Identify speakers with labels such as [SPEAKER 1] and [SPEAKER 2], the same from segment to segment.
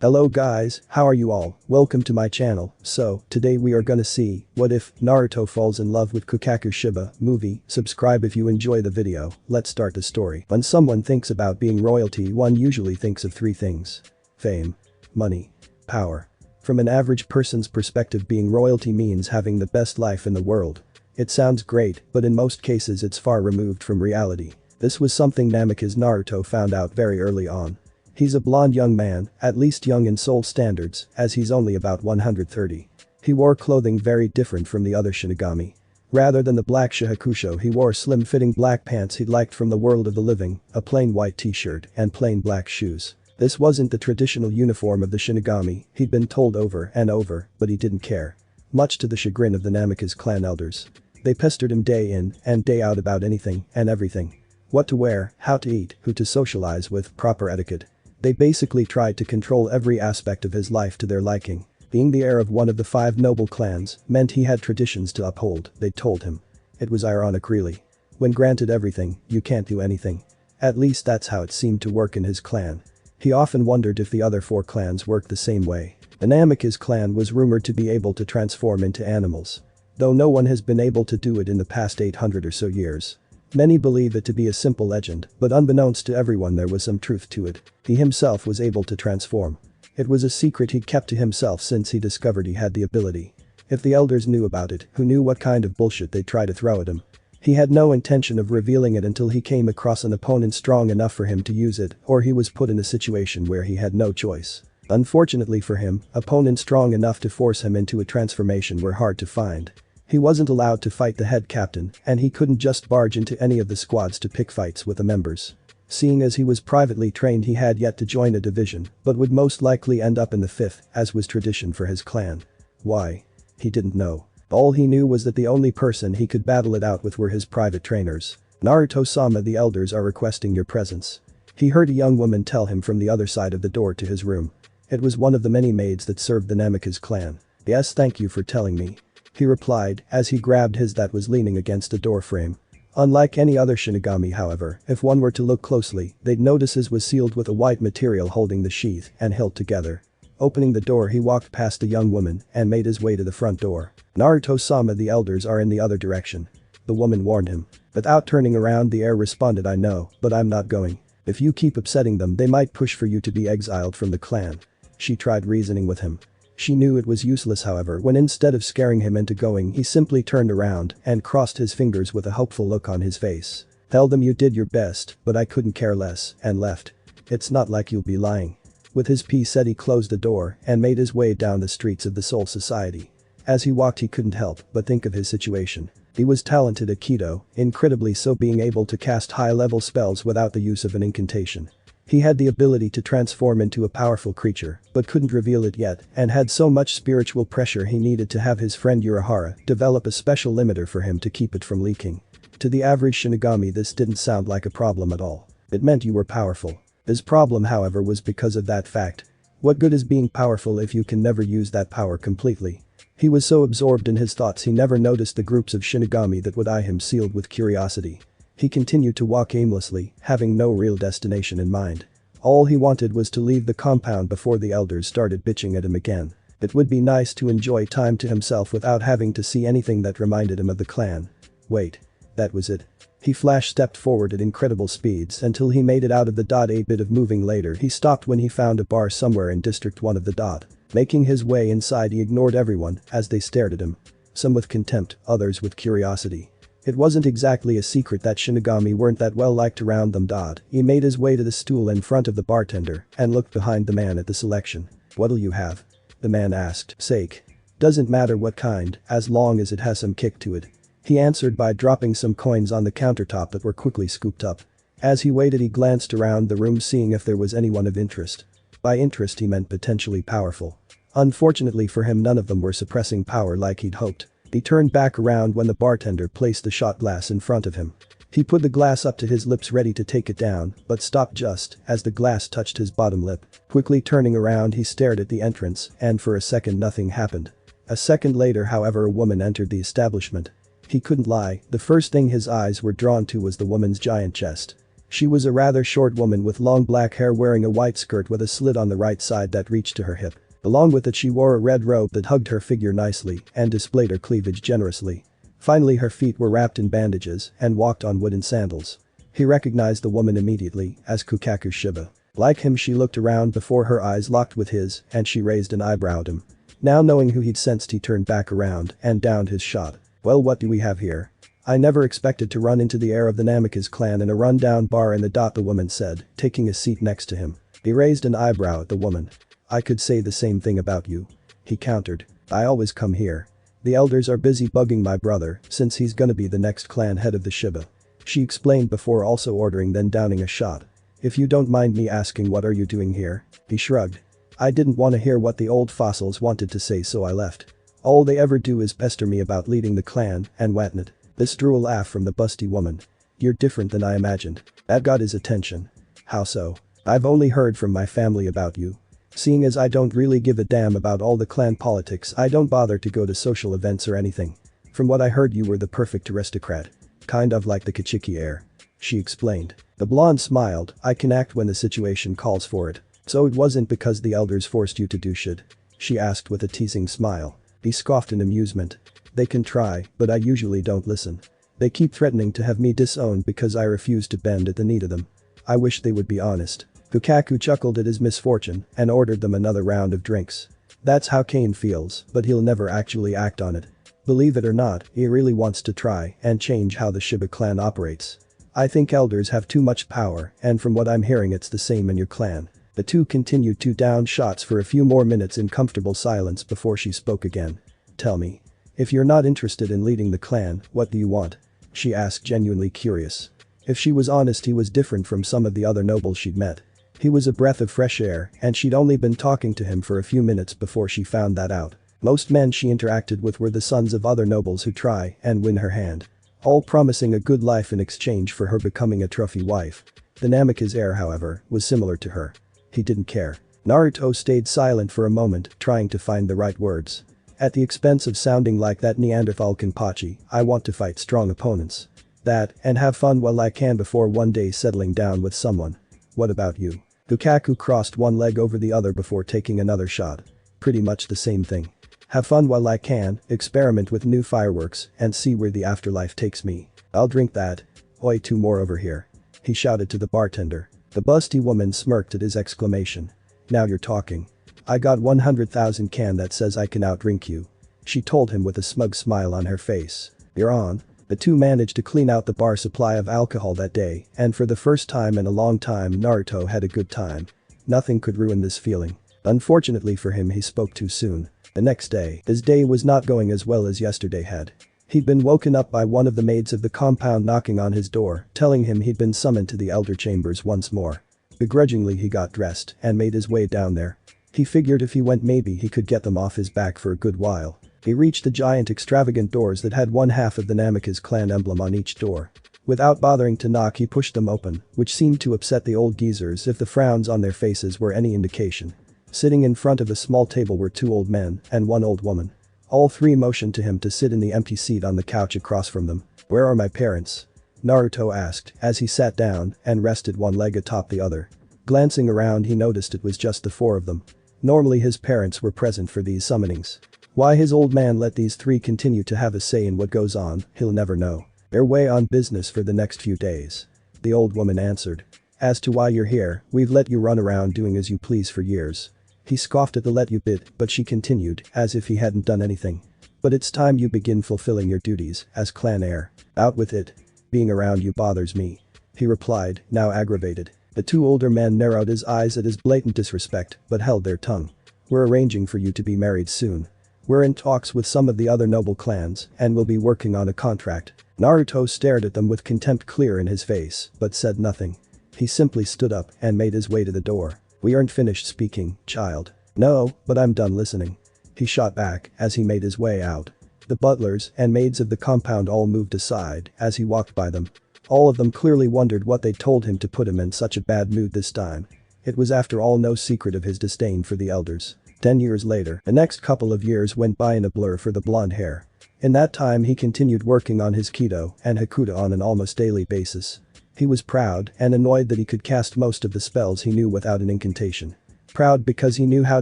[SPEAKER 1] Hello guys, how are you all? Welcome to my channel. So, today we are gonna see, what if Naruto falls in love with Kukaku Shiba movie. Subscribe if you enjoy the video. Let's start the story. When someone thinks about being royalty, one usually thinks of three things: fame, money, power. From an average person's perspective, being royalty means having the best life in the world. It sounds great, but in most cases it's far removed from reality. This was something Namikaze Naruto found out very early on. He's a blonde young man, at least young in soul standards, as he's only about 130. He wore clothing very different from the other shinigami. Rather than the black shahakusho, he wore slim-fitting black pants he'd liked from the world of the living, a plain white t-shirt, and plain black shoes. This wasn't the traditional uniform of the shinigami, he'd been told over and over, but he didn't care. Much to the chagrin of the Namikaze clan elders. They pestered him day in and day out about anything and everything. What to wear, how to eat, who to socialize with, proper etiquette. They basically tried to control every aspect of his life to their liking. Being the heir of one of the 5 noble clans meant he had traditions to uphold, they told him. It was ironic really. When granted everything, you can't do anything. At least that's how it seemed to work in his clan. He often wondered if the other 4 clans worked the same way. The Namikaze clan was rumored to be able to transform into animals. Though no one has been able to do it in the past 800 or so years. Many believe it to be a simple legend, but unbeknownst to everyone there was some truth to it. He himself was able to transform. It was a secret he'd kept to himself since he discovered he had the ability. If the elders knew about it, who knew what kind of bullshit they'd try to throw at him? He had no intention of revealing it until he came across an opponent strong enough for him to use it, or he was put in a situation where he had no choice. Unfortunately for him, opponents strong enough to force him into a transformation were hard to find. He wasn't allowed to fight the head captain, and he couldn't just barge into any of the squads to pick fights with the members. Seeing as he was privately trained, he had yet to join a division, but would most likely end up in the 5th, as was tradition for his clan. Why? He didn't know. All he knew was that the only person he could battle it out with were his private trainers. Naruto-sama, the elders are requesting your presence. He heard a young woman tell him from the other side of the door to his room. It was one of the many maids that served the Namikaze clan. Yes, thank you for telling me. He replied as he grabbed his that was leaning against a door frame. Unlike any other shinigami, however, if one were to look closely, they'd notice his was sealed with a white material holding the sheath and held together. Opening the door, he walked past the young woman and made his way to the front door. Naruto-sama, the elders are in the other direction. The woman warned him. Without turning around, the heir responded, I know, but I'm not going. If you keep upsetting them, they might push for you to be exiled from the clan. She tried reasoning with him. She knew it was useless, however, when instead of scaring him into going, he simply turned around and crossed his fingers with a hopeful look on his face. Tell them you did your best, but I couldn't care less, and left. It's not like you'll be lying. With his piece said, he closed the door and made his way down the streets of the Soul Society. As he walked, he couldn't help but think of his situation. He was talented at Kido, incredibly so, being able to cast high-level spells without the use of an incantation. He had the ability to transform into a powerful creature, but couldn't reveal it yet, and had so much spiritual pressure he needed to have his friend Urahara develop a special limiter for him to keep it from leaking. To the average shinigami, this didn't sound like a problem at all. It meant you were powerful. His problem, however, was because of that fact. What good is being powerful if you can never use that power completely? He was so absorbed in his thoughts he never noticed the groups of shinigami that would eye him, sealed with curiosity. He continued to walk aimlessly, having no real destination in mind. All he wanted was to leave the compound before the elders started bitching at him again. It would be nice to enjoy time to himself without having to see anything that reminded him of the clan. Wait. That was it. He stepped forward at incredible speeds until he made it out of the dot. A bit of moving later, he stopped when he found a bar somewhere in District 1 of the dot. Making his way inside, he ignored everyone as they stared at him. Some with contempt, others with curiosity. It wasn't exactly a secret that shinigami weren't that well liked around them. He made his way to the stool in front of the bartender and looked behind the man at the selection. What'll you have? The man asked. Sake. Doesn't matter what kind, as long as it has some kick to it. He answered by dropping some coins on the countertop that were quickly scooped up. As he waited, he glanced around the room, seeing if there was anyone of interest. By interest he meant potentially powerful. Unfortunately for him, none of them were suppressing power like he'd hoped. He turned back around when the bartender placed the shot glass in front of him. He put the glass up to his lips, ready to take it down, but stopped just as the glass touched his bottom lip. Quickly turning around, he stared at the entrance, and for a second nothing happened. A second later, however, a woman entered the establishment. He couldn't lie, the first thing his eyes were drawn to was the woman's giant chest. She was a rather short woman with long black hair wearing a white skirt with a slit on the right side that reached to her hip. Along with it she wore a red robe that hugged her figure nicely and displayed her cleavage generously. Finally her feet were wrapped in bandages and walked on wooden sandals. He recognized the woman immediately as Kukaku Shiba. Like him she looked around before her eyes locked with his and she raised an eyebrow at him. Now knowing who he'd sensed he turned back around and downed his shot. Well, what do we have here? I never expected to run into the heir of the Namikaze clan in a rundown bar in the dot, the woman said, taking a seat next to him. He raised an eyebrow at the woman. I could say the same thing about you. He countered. I always come here. The elders are busy bugging my brother since he's gonna be the next clan head of the Shiba. She explained before also ordering then downing a shot. If you don't mind me asking, what are you doing here? He shrugged. I didn't want to hear what the old fossils wanted to say, so I left. All they ever do is pester me about leading the clan and whatnot. This drew a laugh from the busty woman. You're different than I imagined. That got his attention. How so? I've only heard from my family about you. Seeing as I don't really give a damn about all the clan politics, I don't bother to go to social events or anything. From what I heard, you were the perfect aristocrat. Kind of like the Kachiki heir. She explained. The blonde smiled. I can act when the situation calls for it. So it wasn't because the elders forced you to do shit? She asked with a teasing smile. He scoffed in amusement. They can try, but I usually don't listen. They keep threatening to have me disowned because I refuse to bend at the need of them. I wish they would be honest. Kukaku chuckled at his misfortune and ordered them another round of drinks. That's how Kane feels, but he'll never actually act on it. Believe it or not, he really wants to try and change how the Shiba clan operates. I think elders have too much power, and from what I'm hearing it's the same in your clan. The two continued to down shots for a few more minutes in comfortable silence before she spoke again. Tell me. If you're not interested in leading the clan, what do you want? She asked, genuinely curious. If she was honest, he was different from some of the other nobles she'd met. He was a breath of fresh air and she'd only been talking to him for a few minutes before she found that out. Most men she interacted with were the sons of other nobles who try and win her hand. All promising a good life in exchange for her becoming a trophy wife. The Namikaze heir, however, was similar to her. He didn't care. Naruto stayed silent for a moment, trying to find the right words. At the expense of sounding like that Neanderthal Kenpachi, I want to fight strong opponents. That, and have fun while I can before one day settling down with someone. What about you? Kukaku crossed one leg over the other before taking another shot. Pretty much the same thing. Have fun while I can, experiment with new fireworks, and see where the afterlife takes me. I'll drink that. Oi, two more over here. He shouted to the bartender. The busty woman smirked at his exclamation. Now you're talking. I got 100,000 can that says I can outdrink you. She told him with a smug smile on her face. You're on. The two managed to clean out the bar supply of alcohol that day, and for the first time in a long time Naruto had a good time. Nothing could ruin this feeling. Unfortunately for him, he spoke too soon. The next day, his day was not going as well as yesterday had. He'd been woken up by one of the maids of the compound knocking on his door, telling him he'd been summoned to the elder chambers once more. Begrudgingly he got dressed and made his way down there. He figured if he went maybe he could get them off his back for a good while. He reached the giant extravagant doors that had one half of the Namikaze clan emblem on each door. Without bothering to knock, he pushed them open, which seemed to upset the old geezers if the frowns on their faces were any indication. Sitting in front of a small table were two old men and one old woman. All three motioned to him to sit in the empty seat on the couch across from them. Where are my parents? Naruto asked as he sat down and rested one leg atop the other. Glancing around, he noticed it was just the four of them. Normally his parents were present for these summonings. Why his old man let these three continue to have a say in what goes on, he'll never know. They're way on business for the next few days. The old woman answered. As to why you're here, we've let you run around doing as you please for years. He scoffed at the let you bit, but she continued, as if he hadn't done anything. But it's time you begin fulfilling your duties as clan heir. Out with it. Being around you bothers me. He replied, now aggravated. The two older men narrowed his eyes at his blatant disrespect, but held their tongue. We're arranging for you to be married soon. We're in talks with some of the other noble clans, and we'll be working on a contract. Naruto stared at them with contempt clear in his face, but said nothing. He simply stood up and made his way to the door. We aren't finished speaking, child. No, but I'm done listening. He shot back as he made his way out. The butlers and maids of the compound all moved aside as he walked by them. All of them clearly wondered what they told him to put him in such a bad mood this time. It was after all no secret of his disdain for the elders. 10 years later, the next couple of years went by in a blur for the blonde hair. In that time he continued working on his Kido and Hakuto on an almost daily basis. He was proud and annoyed that he could cast most of the spells he knew without an incantation. Proud because he knew how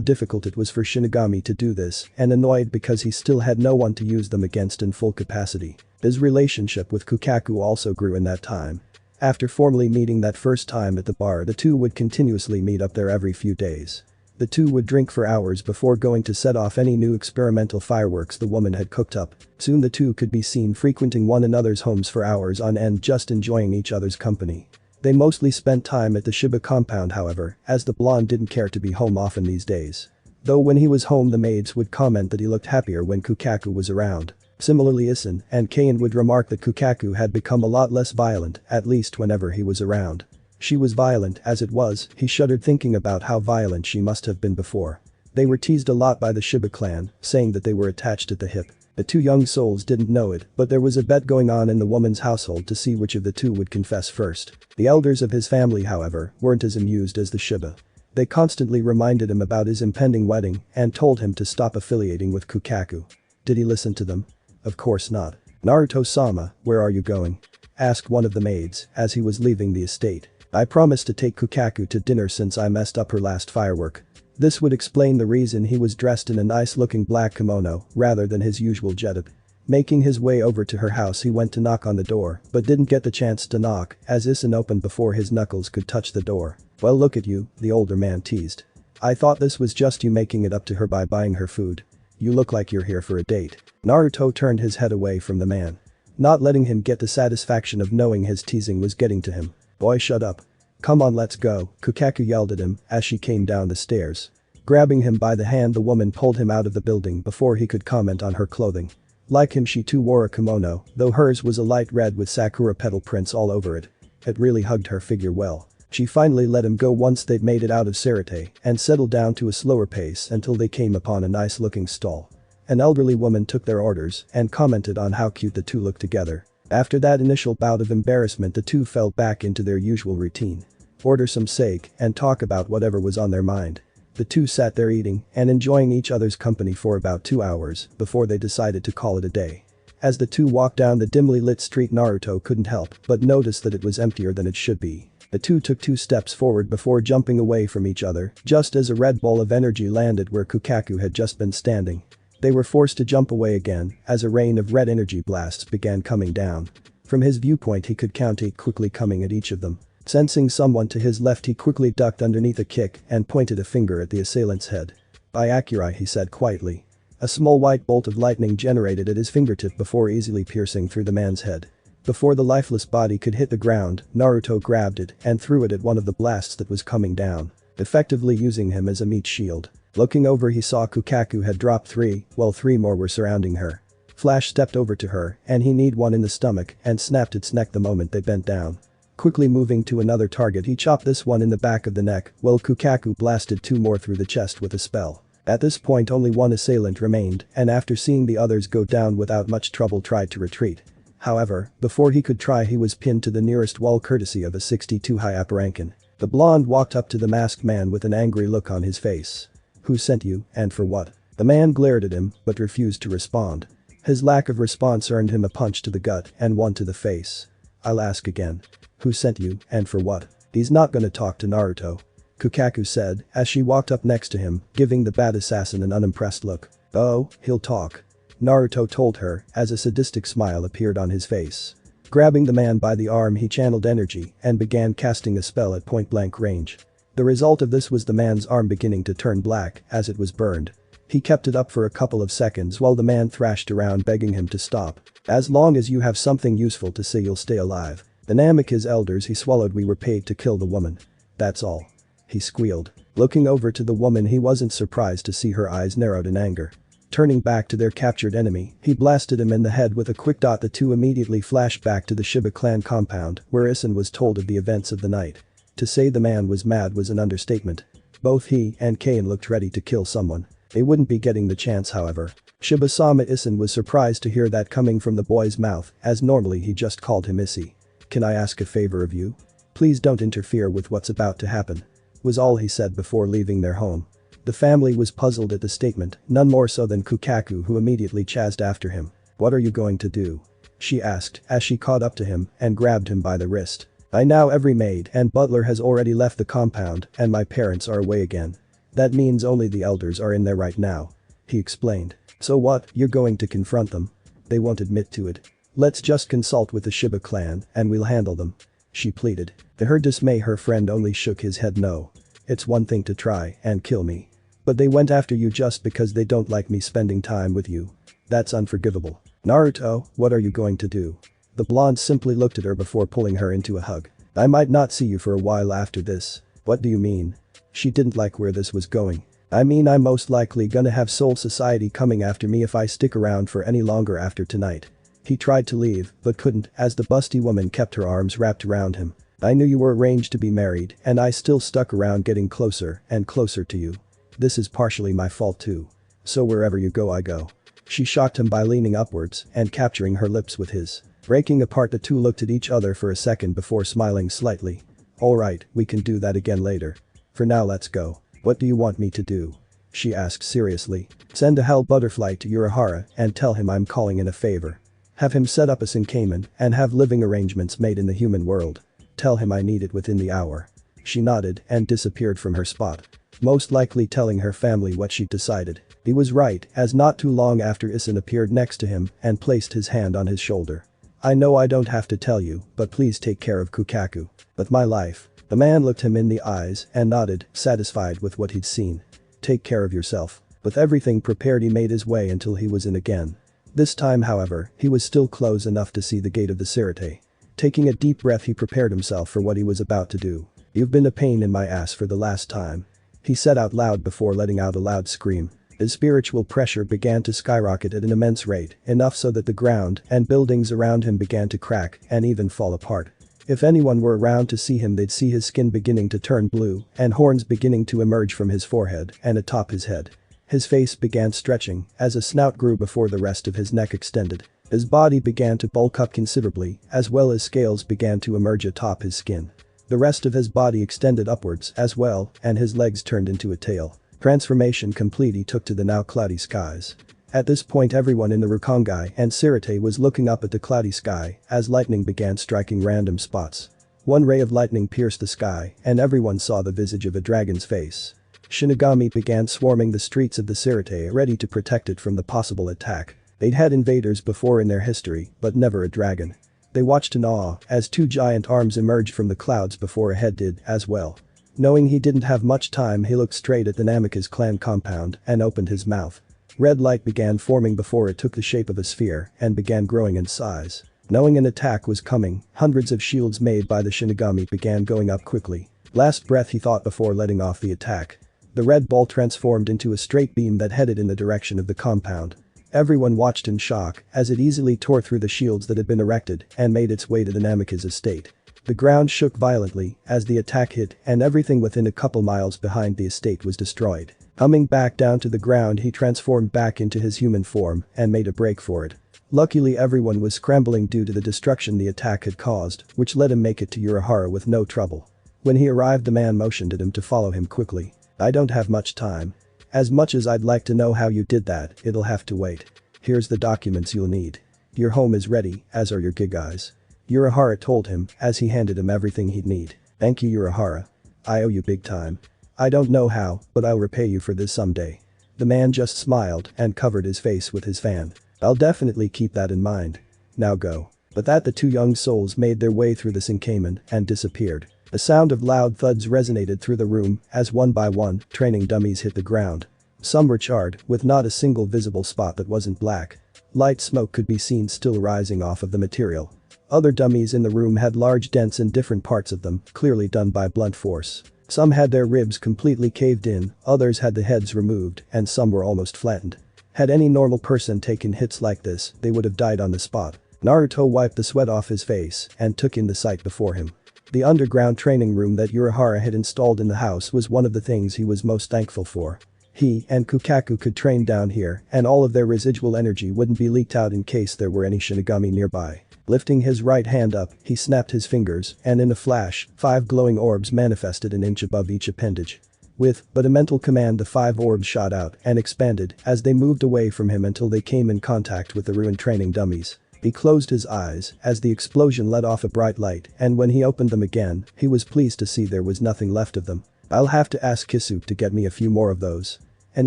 [SPEAKER 1] difficult it was for shinigami to do this, and annoyed because he still had no one to use them against in full capacity. His relationship with Kukaku also grew in that time. After formally meeting that first time at the bar, the two would continuously meet up there every few days. The two would drink for hours before going to set off any new experimental fireworks the woman had cooked up. Soon the two could be seen frequenting one another's homes for hours on end, just enjoying each other's company. They mostly spent time at the Shiba compound, however, as the blonde didn't care to be home often these days. Though when he was home, the maids would comment that he looked happier when Kukaku was around. Similarly, Isin and Kane would remark that Kukaku had become a lot less violent, at least whenever he was around. She was violent as it was, he shuddered thinking about how violent she must have been before. They were teased a lot by the Shiba clan, saying that they were attached at the hip. The two young souls didn't know it, but there was a bet going on in the woman's household to see which of the two would confess first. The elders of his family, however, weren't as amused as the Shiba. They constantly reminded him about his impending wedding and told him to stop affiliating with Kukaku. Did he listen to them? Of course not. "Naruto-sama, where are you going?" asked one of the maids as he was leaving the estate. "I promised to take Kukaku to dinner since I messed up her last firework." This would explain the reason he was dressed in a nice-looking black kimono rather than his usual getup. Making his way over to her house, he went to knock on the door but didn't get the chance to knock as Isin opened before his knuckles could touch the door. "Well, look at you," the older man teased. "I thought this was just you making it up to her by buying her food. You look like you're here for a date." Naruto turned his head away from the man, not letting him get the satisfaction of knowing his teasing was getting to him. "Boy, shut up. Come on, let's go," Kukaku yelled at him as she came down the stairs. Grabbing him by the hand, the woman pulled him out of the building before he could comment on her clothing. Like him, she too wore a kimono, though hers was a light red with sakura petal prints all over it. It really hugged her figure well. She finally let him go once they'd made it out of Sarate and settled down to a slower pace until they came upon a nice-looking stall. An elderly woman took their orders and commented on how cute the two looked together. After that initial bout of embarrassment, the two fell back into their usual routine. Order some sake and talk about whatever was on their mind. The two sat there eating and enjoying each other's company for about 2 hours before they decided to call it a day. As the two walked down the dimly lit street, Naruto couldn't help but notice that it was emptier than it should be. The two took 2 steps forward before jumping away from each other just as a red ball of energy landed where Kukaku had just been standing. They were forced to jump away again as a rain of red energy blasts began coming down. From his viewpoint, he could count 8 quickly coming at each of them. Sensing someone to his left, he quickly ducked underneath a kick and pointed a finger at the assailant's head. "By Akirai," he said quietly. A small white bolt of lightning generated at his fingertip before easily piercing through the man's head. Before the lifeless body could hit the ground, Naruto grabbed it and threw it at one of the blasts that was coming down, effectively using him as a meat shield. Looking over, he saw Kukaku had dropped 3, while 3 more were surrounding her. Flash stepped over to her and he kneed one in the stomach and snapped its neck the moment they bent down. Quickly moving to another target, he chopped this one in the back of the neck while Kukaku blasted 2 more through the chest with a spell. At this point, only one assailant remained and after seeing the others go down without much trouble tried to retreat. However, before he could try, he was pinned to the nearest wall courtesy of a 62 high Apparankin. The blonde walked up to the masked man with an angry look on his face. "Who sent you, and for what?" The man glared at him but refused to respond. His lack of response earned him a punch to the gut and one to the face. "I'll ask again. Who sent you, and for what?" "He's not gonna talk to Naruto," Kukaku said as she walked up next to him, giving the bad assassin an unimpressed look. "Oh, he'll talk," Naruto told her as a sadistic smile appeared on his face. Grabbing the man by the arm, he channeled energy and began casting a spell at point-blank range. The result of this was the man's arm beginning to turn black as it was burned. He kept it up for a couple of seconds while the man thrashed around begging him to stop. "As long as you have something useful to say, you'll stay alive." The Namek, his elders, he swallowed. "We were paid to kill the woman. That's all," he squealed. Looking over to the woman, he wasn't surprised to see her eyes narrowed in anger. Turning back to their captured enemy, he blasted him in the head with a quick dot. The two immediately flashed back to the Shiba clan compound where Isin was told of the events of the night. To say the man was mad was an understatement. Both he and Kane looked ready to kill someone. They wouldn't be getting the chance, however. Shiba-sama. Isin was surprised to hear that coming from the boy's mouth, as normally he just called him Issy. "Can I ask a favor of you? Please don't interfere with what's about to happen," was all he said before leaving their home. The family was puzzled at the statement, none more so than Kukaku, who immediately chased after him. "What are you going to do?" she asked as she caught up to him and grabbed him by the wrist. By now every maid and butler has already left the compound and my parents are away again. That means only the elders are in there right now. He explained. So what, you're going to confront them? They won't admit to it. Let's just consult with the Shiba clan and we'll handle them. She pleaded. To her dismay her friend only shook his head no. It's one thing to try and kill me. But they went after you just because they don't like me spending time with you. That's unforgivable. Naruto, what are you going to do? The blonde simply looked at her before pulling her into a hug. I might not see you for a while after this. What do you mean? She didn't like where this was going. I mean I'm most likely gonna have Soul Society coming after me if I stick around for any longer after tonight. He tried to leave, but couldn't as the busty woman kept her arms wrapped around him. I knew you were arranged to be married and I still stuck around getting closer and closer to you. This is partially my fault too. So wherever you go I go. She shocked him by leaning upwards and capturing her lips with his. Breaking apart the two looked at each other for a second before smiling slightly. Alright, we can do that again later. For now let's go. What do you want me to do? She asked seriously. Send a hell butterfly to Urahara and tell him I'm calling in a favor. Have him set up a shinigami and have living arrangements made in the human world. Tell him I need it within the hour. She nodded and disappeared from her spot. Most likely telling her family what she'd decided. He was right as not too long after Isin appeared next to him and placed his hand on his shoulder. I know I don't have to tell you, but please take care of Kukaku. But my life. The man looked him in the eyes and nodded, satisfied with what he'd seen. Take care of yourself. With everything prepared he made his way until he was in again. This time however, he was still close enough to see the gate of the Sirte. Taking a deep breath he prepared himself for what he was about to do. You've been a pain in my ass for the last time. He said out loud before letting out a loud scream. His spiritual pressure began to skyrocket at an immense rate, enough so that the ground and buildings around him began to crack and even fall apart. If anyone were around to see him they'd see his skin beginning to turn blue and horns beginning to emerge from his forehead and atop his head. His face began stretching as a snout grew before the rest of his neck extended. His body began to bulk up considerably as well as scales began to emerge atop his skin. The rest of his body extended upwards as well and his legs turned into a tail. Transformation complete he took to the now cloudy skies. At this point everyone in the Rukongai and Sirte was looking up at the cloudy sky as lightning began striking random spots. One ray of lightning pierced the sky and everyone saw the visage of a dragon's face. Shinigami began swarming the streets of the Sirte ready to protect it from the possible attack. They'd had invaders before in their history, but never a dragon. They watched in awe as two giant arms emerged from the clouds before a head did as well. Knowing he didn't have much time he looked straight at the Namikaze clan compound and opened his mouth. Red light began forming before it took the shape of a sphere and began growing in size. Knowing an attack was coming, hundreds of shields made by the Shinigami began going up quickly. Last breath he thought before letting off the attack. The red ball transformed into a straight beam that headed in the direction of the compound. Everyone watched in shock as it easily tore through the shields that had been erected and made its way to the Namikaze estate. The ground shook violently as the attack hit and everything within a couple miles behind the estate was destroyed. Coming back down to the ground he transformed back into his human form and made a break for it. Luckily everyone was scrambling due to the destruction the attack had caused, which let him make it to Urahara with no trouble. When he arrived the man motioned at him to follow him quickly. I don't have much time. As much as I'd like to know how you did that, it'll have to wait. Here's the documents you'll need. Your home is ready, as are your gigais. Urahara told him as he handed him everything he'd need. Thank you Urahara. I owe you big time. I don't know how, but I'll repay you for this someday. The man just smiled and covered his face with his fan. I'll definitely keep that in mind. Now go. But that the two young souls made their way through the shinigami and disappeared. The sound of loud thuds resonated through the room as one by one training dummies hit the ground. Some were charred with not a single visible spot that wasn't black. Light smoke could be seen still rising off of the material. Other dummies in the room had large dents in different parts of them, clearly done by blunt force. Some had their ribs completely caved in, others had the heads removed, and some were almost flattened. Had any normal person taken hits like this, they would have died on the spot. Naruto wiped the sweat off his face and took in the sight before him. The underground training room that Urahara had installed in the house was one of the things he was most thankful for. He and Kukaku could train down here and all of their residual energy wouldn't be leaked out in case there were any shinigami nearby. Lifting his right hand up, he snapped his fingers and in a flash, 5 glowing orbs manifested an inch above each appendage. With but a mental command the 5 orbs shot out and expanded as they moved away from him until they came in contact with the ruined training dummies. He closed his eyes as the explosion let off a bright light, and when he opened them again, he was pleased to see there was nothing left of them. I'll have to ask Kisuke to get me a few more of those. An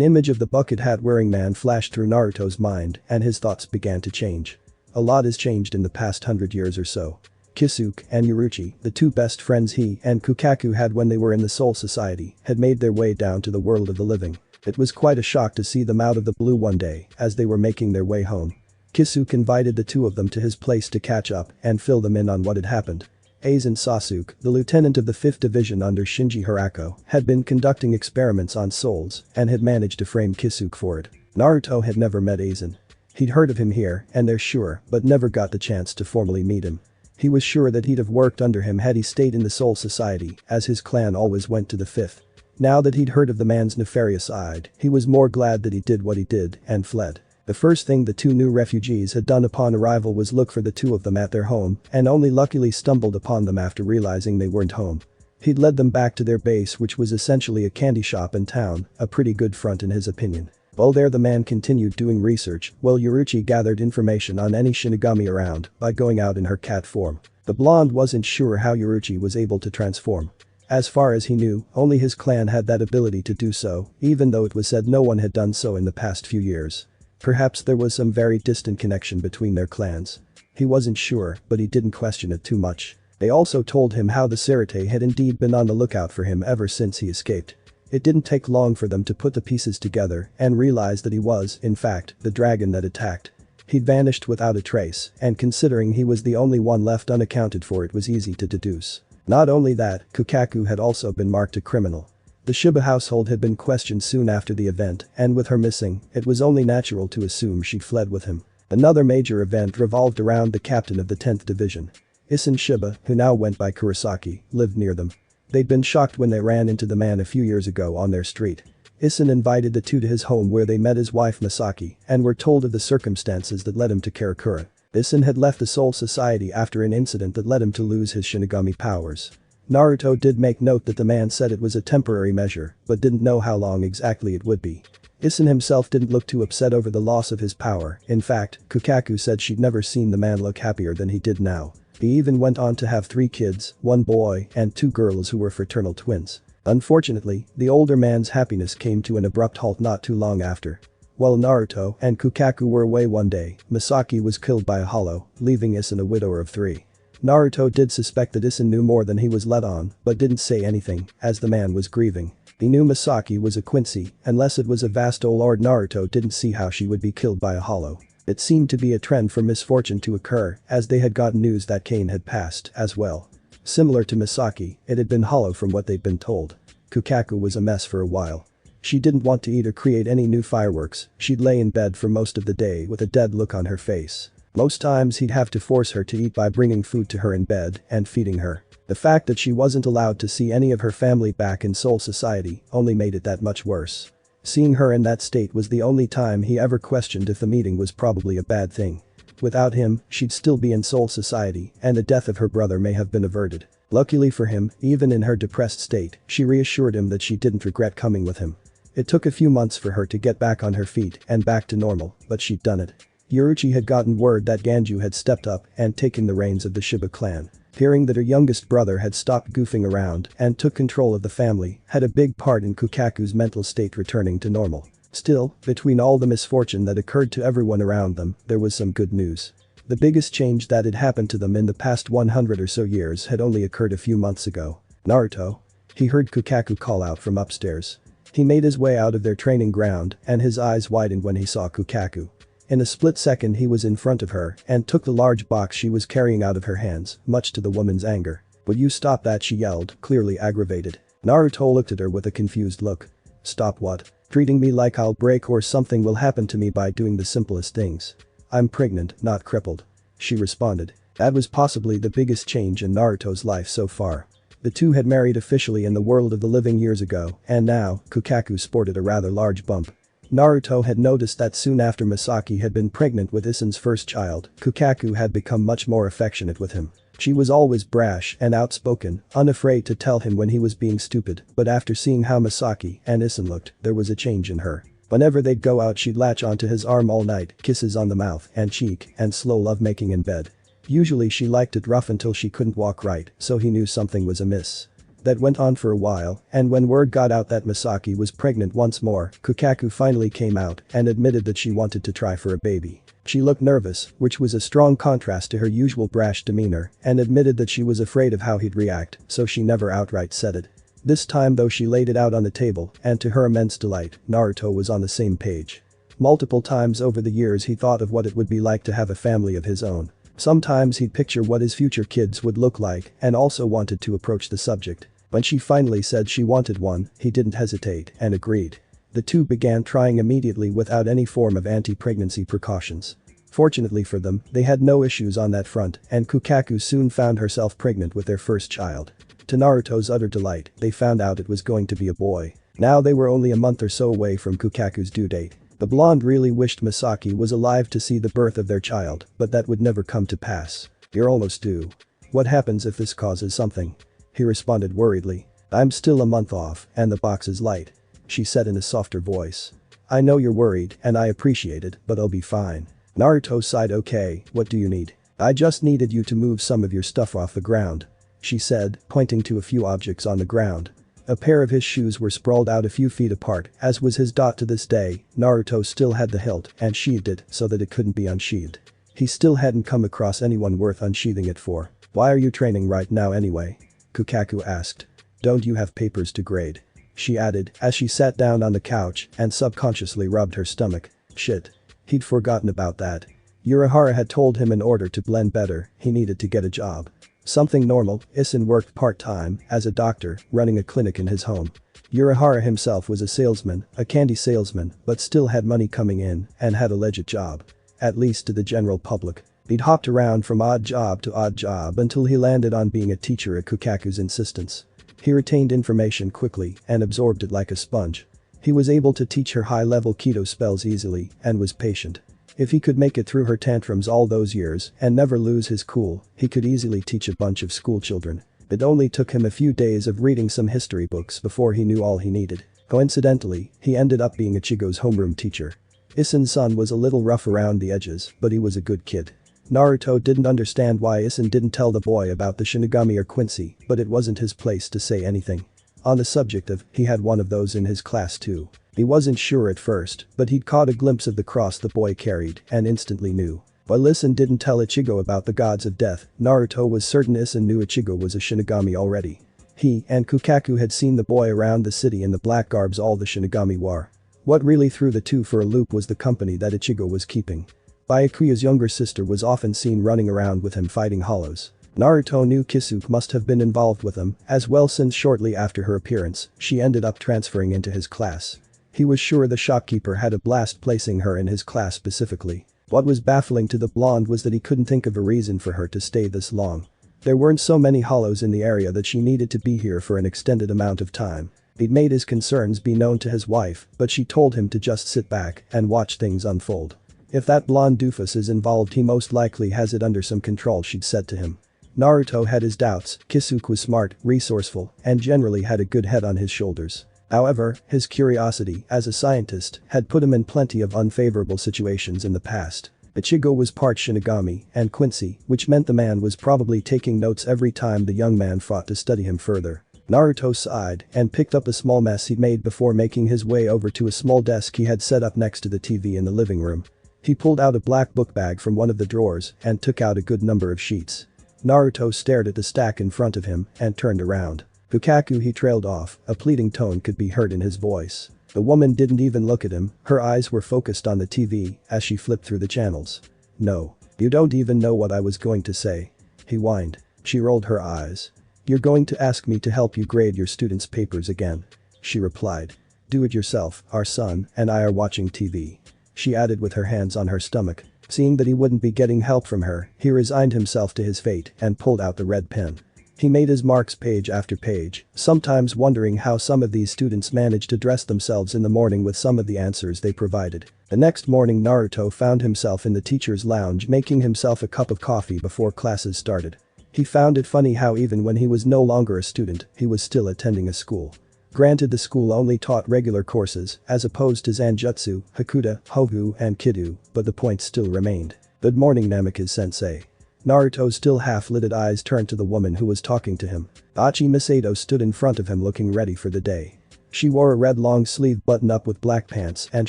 [SPEAKER 1] image of the bucket hat wearing man flashed through Naruto's mind and his thoughts began to change. A lot has changed in the past 100 years or so. Kisuke and Yuruchi, the two best friends he and Kukaku had when they were in the Soul Society, had made their way down to the world of the living. It was quite a shock to see them out of the blue one day as they were making their way home. Kisuke invited the two of them to his place to catch up and fill them in on what had happened. Aizen Sasuke, the lieutenant of the 5th Division under Shinji Hirako, had been conducting experiments on souls and had managed to frame Kisuke for it. Naruto had never met Aizen. He'd heard of him here and there sure, but never got the chance to formally meet him. He was sure that he'd have worked under him had he stayed in the Soul Society, as his clan always went to the 5th. Now that he'd heard of the man's nefarious side, he was more glad that he did what he did and fled. The first thing the two new refugees had done upon arrival was look for the two of them at their home and only luckily stumbled upon them after realizing they weren't home. He'd led them back to their base, which was essentially a candy shop in town, a pretty good front in his opinion. While there, the man continued doing research while Yuruchi gathered information on any shinigami around by going out in her cat form. The blonde wasn't sure how Yuruchi was able to transform. As far as he knew, only his clan had that ability to do so, even though it was said no one had done so in the past few years. Perhaps there was some very distant connection between their clans. He wasn't sure, but he didn't question it too much. They also told him how the Serite had indeed been on the lookout for him ever since he escaped. It didn't take long for them to put the pieces together and realize that he was, in fact, the dragon that attacked. He'd vanished without a trace, and considering he was the only one left unaccounted for, it was easy to deduce. Not only that, Kukaku had also been marked a criminal. The Shiba household had been questioned soon after the event, and with her missing, it was only natural to assume she fled with him. Another major event revolved around the captain of the 10th Division. Isshin Shiba, who now went by Kurosaki, lived near them. They'd been shocked when they ran into the man a few years ago on their street. Isshin invited the two to his home where they met his wife Masaki and were told of the circumstances that led him to Karakura. Isshin had left the Soul Society after an incident that led him to lose his shinigami powers. Naruto did make note that the man said it was a temporary measure, but didn't know how long exactly it would be. Isshin himself didn't look too upset over the loss of his power. In fact, Kukaku said she'd never seen the man look happier than he did now. He even went on to have 3 kids, 1 boy and 2 girls who were fraternal twins. Unfortunately, the older man's happiness came to an abrupt halt not too long after. While Naruto and Kukaku were away one day, Masaki was killed by a hollow, leaving Isshin a widower of 3. Naruto did suspect that Isshin knew more than he was let on, but didn't say anything, as the man was grieving. He knew Masaki was a Quincy, unless it was a vast old lord. Naruto didn't see how she would be killed by a hollow. It seemed to be a trend for misfortune to occur, as they had gotten news that Kane had passed, as well. Similar to Masaki, it had been hollow from what they'd been told. Kukaku was a mess for a while. She didn't want to eat or create any new fireworks, she'd lay in bed for most of the day with a dead look on her face. Most times he'd have to force her to eat by bringing food to her in bed and feeding her. The fact that she wasn't allowed to see any of her family back in Soul Society only made it that much worse. Seeing her in that state was the only time he ever questioned if the meeting was probably a bad thing. Without him, she'd still be in Soul Society, and the death of her brother may have been averted. Luckily for him, even in her depressed state, she reassured him that she didn't regret coming with him. It took a few months for her to get back on her feet and back to normal, but she'd done it. Yuruchi had gotten word that Ganju had stepped up and taken the reins of the Shiba clan. Hearing that her youngest brother had stopped goofing around and took control of the family had a big part in Kukaku's mental state returning to normal. Still, between all the misfortune that occurred to everyone around them, there was some good news. The biggest change that had happened to them in the past 100 or so years had only occurred a few months ago. Naruto? He heard Kukaku call out from upstairs. He made his way out of their training ground and his eyes widened when he saw Kukaku. In a split second he was in front of her and took the large box she was carrying out of her hands, much to the woman's anger. "Would you stop that?" she yelled, clearly aggravated. Naruto looked at her with a confused look. "Stop what? Treating me like I'll break or something will happen to me by doing the simplest things. I'm pregnant, not crippled," she responded. That was possibly the biggest change in Naruto's life so far. The two had married officially in the world of the living years ago, and now, Kukaku sported a rather large bump. Naruto had noticed that soon after Masaki had been pregnant with Isshin's first child, Kukaku had become much more affectionate with him. She was always brash and outspoken, unafraid to tell him when he was being stupid, but after seeing how Masaki and Isshin looked, there was a change in her. Whenever they'd go out she'd latch onto his arm all night, kisses on the mouth and cheek, and slow lovemaking in bed. Usually she liked it rough until she couldn't walk right, so he knew something was amiss. That went on for a while, and when word got out that Misaki was pregnant once more, Kukaku finally came out and admitted that she wanted to try for a baby. She looked nervous, which was a strong contrast to her usual brash demeanor, and admitted that she was afraid of how he'd react, so she never outright said it. This time though she laid it out on the table, and to her immense delight, Naruto was on the same page. Multiple times over the years he thought of what it would be like to have a family of his own. Sometimes he'd picture what his future kids would look like and also wanted to approach the subject. When she finally said she wanted one, he didn't hesitate and agreed. The two began trying immediately without any form of anti-pregnancy precautions. Fortunately for them, they had no issues on that front, and Kukaku soon found herself pregnant with their first child. To Naruto's utter delight, they found out it was going to be a boy. Now they were only a month or so away from Kukaku's due date. The blonde really wished Misaki was alive to see the birth of their child, but that would never come to pass. "You're almost due. What happens if this causes something?" He responded worriedly. "I'm still a month off, and the box is light," she said in a softer voice. "I know you're worried, and I appreciate it, but I'll be fine." Naruto sighed. "Okay, what do you need?" "I just needed you to move some of your stuff off the ground," she said, pointing to a few objects on the ground. A pair of his shoes were sprawled out a few feet apart, as was his dot to this day. Naruto still had the hilt and sheathed it so that it couldn't be unsheathed. He still hadn't come across anyone worth unsheathing it for. "Why are you training right now anyway?" Kukaku asked. "Don't you have papers to grade?" she added as she sat down on the couch and subconsciously rubbed her stomach. Shit. He'd forgotten about that. Urahara had told him in order to blend better, he needed to get a job. Something normal. Isin worked part-time as a doctor, running a clinic in his home. Urahara himself was a salesman, a candy salesman, but still had money coming in and had a legit job. At least to the general public. He'd hopped around from odd job to odd job until he landed on being a teacher at Kukaku's insistence. He retained information quickly and absorbed it like a sponge. He was able to teach her high-level Kido spells easily and was patient. If he could make it through her tantrums all those years and never lose his cool, he could easily teach a bunch of school children. It only took him a few days of reading some history books before he knew all he needed. Coincidentally, he ended up being Ichigo's homeroom teacher. Isin's son was a little rough around the edges, but he was a good kid. Naruto didn't understand why Isin didn't tell the boy about the shinigami or Quincy, but it wasn't his place to say anything. On the subject of, he had one of those in his class too. He wasn't sure at first, but he'd caught a glimpse of the cross the boy carried and instantly knew. While Isin didn't tell Ichigo about the gods of death, Naruto was certain Isin knew Ichigo was a shinigami already. He and Kukaku had seen the boy around the city in the black garbs all the shinigami wore. What really threw the two for a loop was the company that Ichigo was keeping. Byakuya's younger sister was often seen running around with him fighting hollows. Naruto knew Kisuke must have been involved with them as well since shortly after her appearance, she ended up transferring into his class. He was sure the shopkeeper had a blast placing her in his class specifically. What was baffling to the blonde was that he couldn't think of a reason for her to stay this long. There weren't so many hollows in the area that she needed to be here for an extended amount of time. He'd made his concerns be known to his wife, but she told him to just sit back and watch things unfold. "If that blonde doofus is involved he most likely has it under some control," she'd said to him. Naruto had his doubts. Kisuke was smart, resourceful, and generally had a good head on his shoulders. However, his curiosity as a scientist had put him in plenty of unfavorable situations in the past. Ichigo was part shinigami and Quincy, which meant the man was probably taking notes every time the young man fought to study him further. Naruto sighed and picked up a small mess he'd made before making his way over to a small desk he had set up next to the TV in the living room. He pulled out a black book bag from one of the drawers and took out a good number of sheets. Naruto stared at the stack in front of him and turned around. "Kukaku," he trailed off, a pleading tone could be heard in his voice. The woman didn't even look at him, her eyes were focused on the TV as she flipped through the channels. "No. You don't even know what I was going to say," he whined. She rolled her eyes. "You're going to ask me to help you grade your students' papers again," she replied. "Do it yourself, our son and I are watching TV," she added with her hands on her stomach. Seeing that he wouldn't be getting help from her, he resigned himself to his fate and pulled out the red pen. He made his marks page after page, sometimes wondering how some of these students managed to dress themselves in the morning with some of the answers they provided. The next morning Naruto found himself in the teacher's lounge making himself a cup of coffee before classes started. He found it funny how even when he was no longer a student, he was still attending a school. Granted, the school only taught regular courses as opposed to Zanjutsu, Hakuta, Hogu and Kidu, but the point still remained. Good morning, Namikaze-sensei. Naruto's still half-lidded eyes turned to the woman who was talking to him. Achi Masato stood in front of him looking ready for the day. She wore a red long-sleeved button-up with black pants and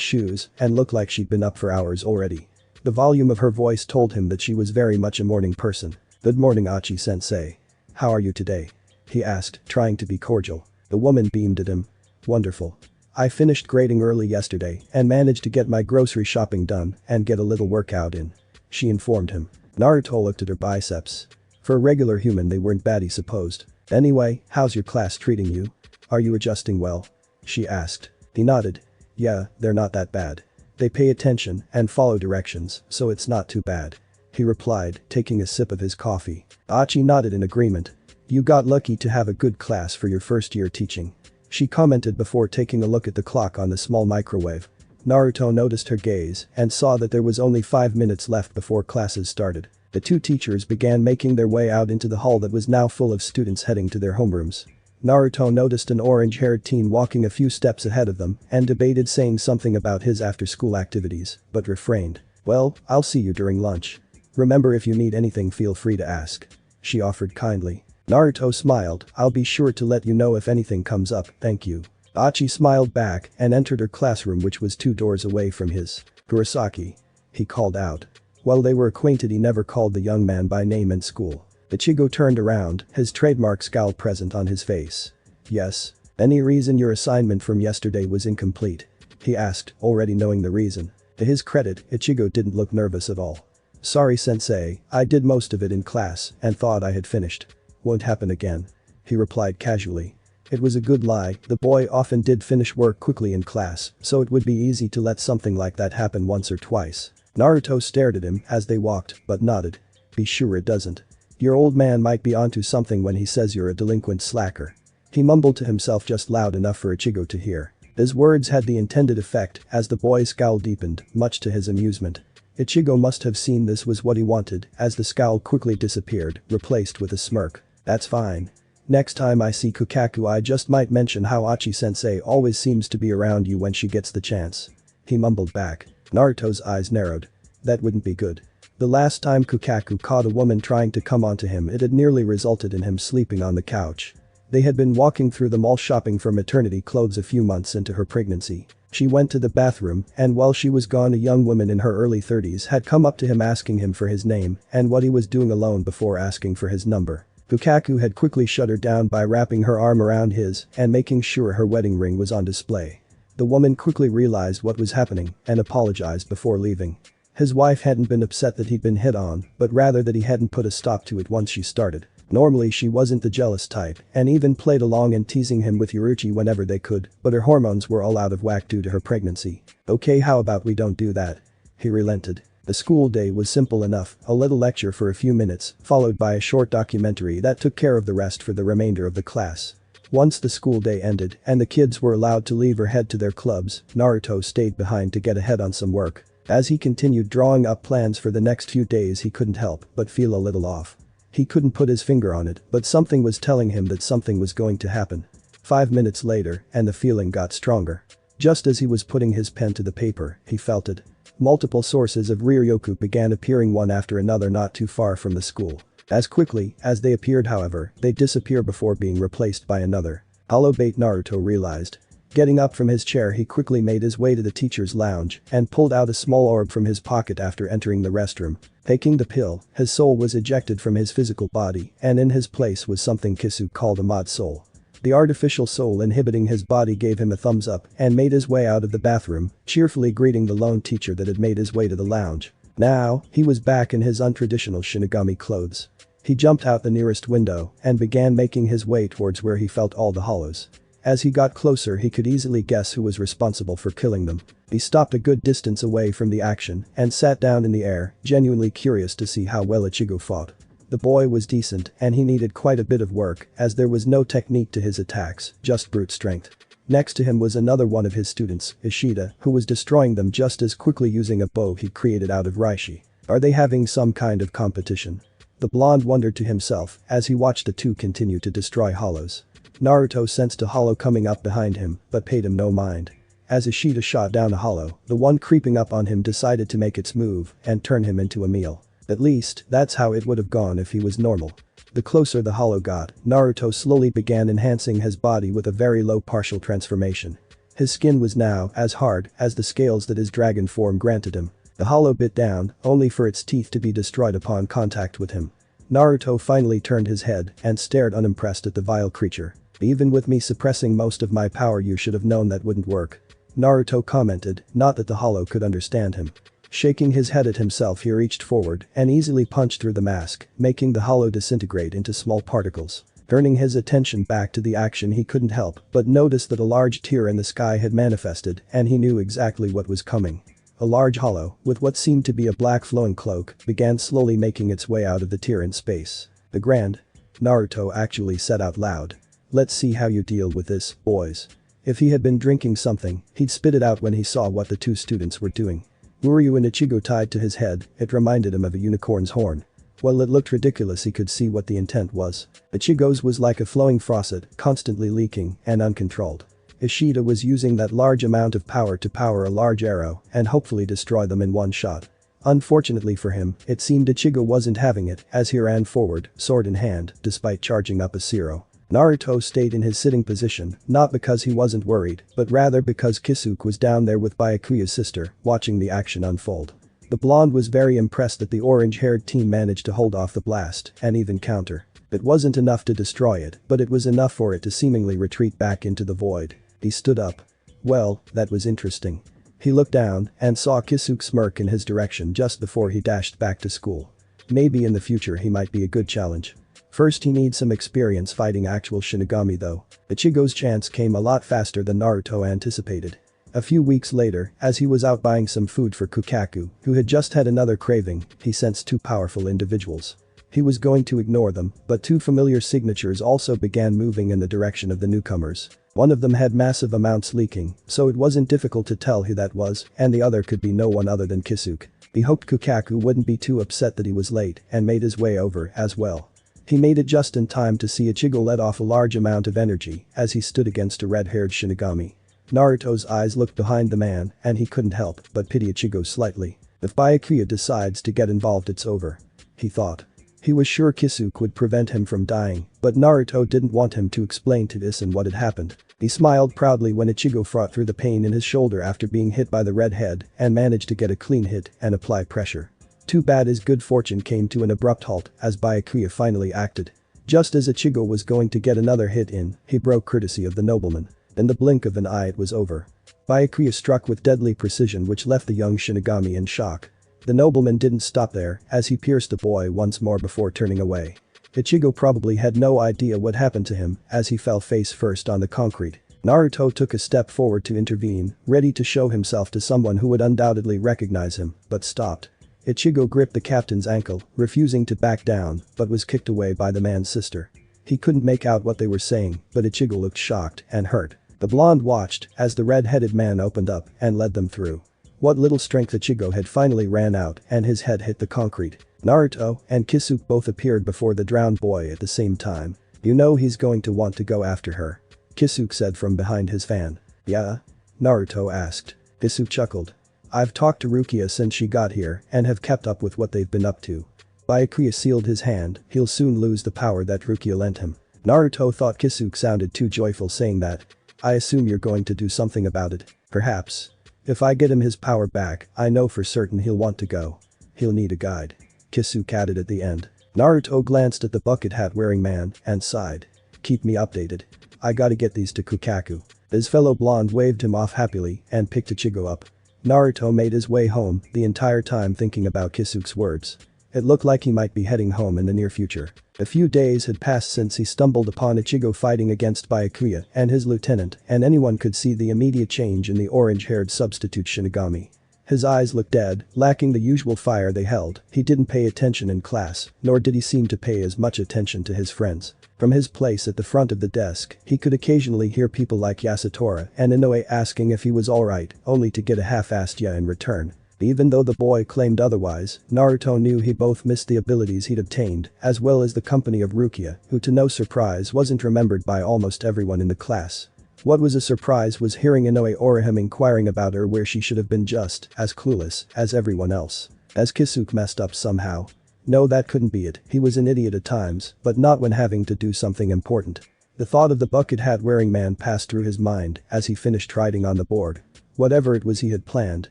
[SPEAKER 1] shoes and looked like she'd been up for hours already. The volume of her voice told him that she was very much a morning person. Good morning, Achi-sensei. How are you today? He asked, trying to be cordial. The woman beamed at him. Wonderful. I finished grading early yesterday and managed to get my grocery shopping done and get a little workout in. She informed him. Naruto looked at her biceps. For a regular human they weren't bad, he supposed. Anyway, how's your class treating you? Are you adjusting well? She asked. He nodded. Yeah, they're not that bad. They pay attention and follow directions, so it's not too bad. He replied, taking a sip of his coffee. Achi nodded in agreement. You got lucky to have a good class for your first year teaching. She commented before taking a look at the clock on the small microwave. Naruto noticed her gaze and saw that there was only 5 minutes left before classes started. The two teachers began making their way out into the hall that was now full of students heading to their homerooms. Naruto noticed an orange-haired teen walking a few steps ahead of them and debated saying something about his after-school activities, but refrained. Well, I'll see you during lunch. Remember, if you need anything, feel free to ask. She offered kindly. Naruto smiled. I'll be sure to let you know if anything comes up, thank you. Achi smiled back and entered her classroom, which was 2 doors away from his. Kurosaki. He called out. While they were acquainted, he never called the young man by name in school. Ichigo turned around, his trademark scowl present on his face. Yes. Any reason your assignment from yesterday was incomplete? He asked, already knowing the reason. To his credit, Ichigo didn't look nervous at all. Sorry, sensei, I did most of it in class and thought I had finished. Won't happen again. He replied casually. It was a good lie, the boy often did finish work quickly in class, so it would be easy to let something like that happen once or twice. Naruto stared at him as they walked, but nodded. Be sure it doesn't. Your old man might be onto something when he says you're a delinquent slacker. He mumbled to himself just loud enough for Ichigo to hear. His words had the intended effect as the boy's scowl deepened, much to his amusement. Ichigo must have seen this was what he wanted as the scowl quickly disappeared, replaced with a smirk. That's fine. Next time I see Kukaku, I just might mention how Achi-sensei always seems to be around you when she gets the chance. He mumbled back. Naruto's eyes narrowed. That wouldn't be good. The last time Kukaku caught a woman trying to come onto him, it had nearly resulted in him sleeping on the couch. They had been walking through the mall shopping for maternity clothes a few months into her pregnancy. She went to the bathroom, and while she was gone, a young woman in her early 30s had come up to him asking him for his name and what he was doing alone before asking for his number. Kukaku had quickly shut her down by wrapping her arm around his and making sure her wedding ring was on display. The woman quickly realized what was happening and apologized before leaving. His wife hadn't been upset that he'd been hit on, but rather that he hadn't put a stop to it once she started. Normally she wasn't the jealous type and even played along in teasing him with Yuruchi whenever they could, but her hormones were all out of whack due to her pregnancy. Okay, how about we don't do that? He relented. The school day was simple enough, a little lecture for a few minutes, followed by a short documentary that took care of the rest for the remainder of the class. Once the school day ended and the kids were allowed to leave or head to their clubs, Naruto stayed behind to get ahead on some work. As he continued drawing up plans for the next few days, he couldn't help but feel a little off. He couldn't put his finger on it, but something was telling him that something was going to happen. 5 minutes later, and the feeling got stronger. Just as he was putting his pen to the paper, he felt it. Multiple sources of Ryoryoku began appearing one after another not too far from the school. As quickly as they appeared, however, they disappear before being replaced by another. Hollow bait, Naruto realized. Getting up from his chair, he quickly made his way to the teacher's lounge and pulled out a small orb from his pocket after entering the restroom. Taking the pill, his soul was ejected from his physical body and in his place was something Kisu called a mod soul. The artificial soul inhibiting his body gave him a thumbs up and made his way out of the bathroom, cheerfully greeting the lone teacher that had made his way to the lounge. Now, he was back in his untraditional shinigami clothes. He jumped out the nearest window and began making his way towards where he felt all the hollows. As he got closer, he could easily guess who was responsible for killing them. He stopped a good distance away from the action and sat down in the air, genuinely curious to see how well Ichigo fought. The boy was decent and he needed quite a bit of work as there was no technique to his attacks, just brute strength. Next to him was another one of his students, Ishida, who was destroying them just as quickly using a bow he created out of reishi. Are they having some kind of competition? The blonde wondered to himself as he watched the two continue to destroy hollows. Naruto sensed a hollow coming up behind him, but paid him no mind. As Ishida shot down the hollow, the one creeping up on him decided to make its move and turn him into a meal. At least, that's how it would have gone if he was normal. The closer the hollow got, Naruto slowly began enhancing his body with a very low partial transformation. His skin was now as hard as the scales that his dragon form granted him. The hollow bit down, only for its teeth to be destroyed upon contact with him. Naruto finally turned his head and stared unimpressed at the vile creature. "Even with me suppressing most of my power, you should have known that wouldn't work," Naruto commented, not that the hollow could understand him. Shaking his head at himself, he reached forward and easily punched through the mask, making the hollow disintegrate into small particles. Turning his attention back to the action, he couldn't help but notice that a large tear in the sky had manifested, and he knew exactly what was coming. A large hollow, with what seemed to be a black flowing cloak, began slowly making its way out of the tear in space. "The grand," Naruto actually said out loud. "Let's see how you deal with this, boys." If he had been drinking something, he'd spit it out when he saw what the two students were doing. Uryu and Ichigo tied to his head, it reminded him of a unicorn's horn. While it looked ridiculous, he could see what the intent was. Ichigo's was like a flowing faucet, constantly leaking and uncontrolled. Ishida was using that large amount of power to power a large arrow and hopefully destroy them in one shot. Unfortunately for him, it seemed Ichigo wasn't having it as he ran forward, sword in hand, despite charging up a zero. Naruto stayed in his sitting position, not because he wasn't worried, but rather because Kisuke was down there with Byakuya's sister, watching the action unfold. The blonde was very impressed that the orange-haired team managed to hold off the blast and even counter. It wasn't enough to destroy it, but it was enough for it to seemingly retreat back into the void. He stood up. Well, that was interesting. He looked down and saw Kisuke smirk in his direction just before he dashed back to school. Maybe in the future he might be a good challenge. First, he needs some experience fighting actual shinigami though. Ichigo's chance came a lot faster than Naruto anticipated. A few weeks later, as he was out buying some food for Kukaku, who had just had another craving, he sensed two powerful individuals. He was going to ignore them, but two familiar signatures also began moving in the direction of the newcomers. One of them had massive amounts leaking, so it wasn't difficult to tell who that was, and the other could be no one other than Kisuke. He hoped Kukaku wouldn't be too upset that he was late and made his way over as well. He made it just in time to see Ichigo let off a large amount of energy as he stood against a red-haired shinigami. Naruto's eyes looked behind the man and he couldn't help but pity Ichigo slightly. If Byakuya decides to get involved, it's over, he thought. He was sure Kisuke would prevent him from dying, but Naruto didn't want him to explain to Isen what had happened. He smiled proudly when Ichigo fought through the pain in his shoulder after being hit by the red head and managed to get a clean hit and apply pressure. Too bad his good fortune came to an abrupt halt as Byakuya finally acted. Just as Ichigo was going to get another hit in, he broke courtesy of the nobleman. In the blink of an eye it was over. Byakuya struck with deadly precision which left the young shinigami in shock. The nobleman didn't stop there as he pierced the boy once more before turning away. Ichigo probably had no idea what happened to him as he fell face first on the concrete. Naruto took a step forward to intervene, ready to show himself to someone who would undoubtedly recognize him, but stopped. Ichigo gripped the captain's ankle, refusing to back down, but was kicked away by the man's sister. He couldn't make out what they were saying, but Ichigo looked shocked and hurt. The blonde watched as the red-headed man opened up and led them through. What little strength Ichigo had finally ran out and his head hit the concrete. Naruto and Kisuke both appeared before the drowned boy at the same time. "You know he's going to want to go after her," Kisuke said from behind his fan. "Yeah?" Naruto asked. Kisuke chuckled. "I've talked to Rukia since she got here and have kept up with what they've been up to." Byakuya sealed his hand, he'll soon lose the power that Rukia lent him. Naruto thought Kisuke sounded too joyful saying that. "I assume you're going to do something about it." "Perhaps. If I get him his power back, I know for certain he'll want to go. He'll need a guide," Kisuke added at the end. Naruto glanced at the bucket hat wearing man and sighed. "Keep me updated. I gotta get these to Kukaku." His fellow blonde waved him off happily and picked Ichigo up. Naruto made his way home, the entire time thinking about Kisuke's words. It looked like he might be heading home in the near future. A few days had passed since he stumbled upon Ichigo fighting against Byakuya and his lieutenant, and anyone could see the immediate change in the orange-haired substitute shinigami. His eyes looked dead, lacking the usual fire they held. He didn't pay attention in class, nor did he seem to pay as much attention to his friends. From his place at the front of the desk, he could occasionally hear people like Yasutora and Inoue asking if he was alright, only to get a half-assed yeah in return. Even though the boy claimed otherwise, Naruto knew he both missed the abilities he'd obtained, as well as the company of Rukia, who to no surprise wasn't remembered by almost everyone in the class. What was a surprise was hearing Inoue Orihime inquiring about her where she should have been just as clueless as everyone else. As Kisuke messed up somehow. No, that couldn't be it, he was an idiot at times, but not when having to do something important. The thought of the bucket hat wearing man passed through his mind as he finished writing on the board. Whatever it was he had planned,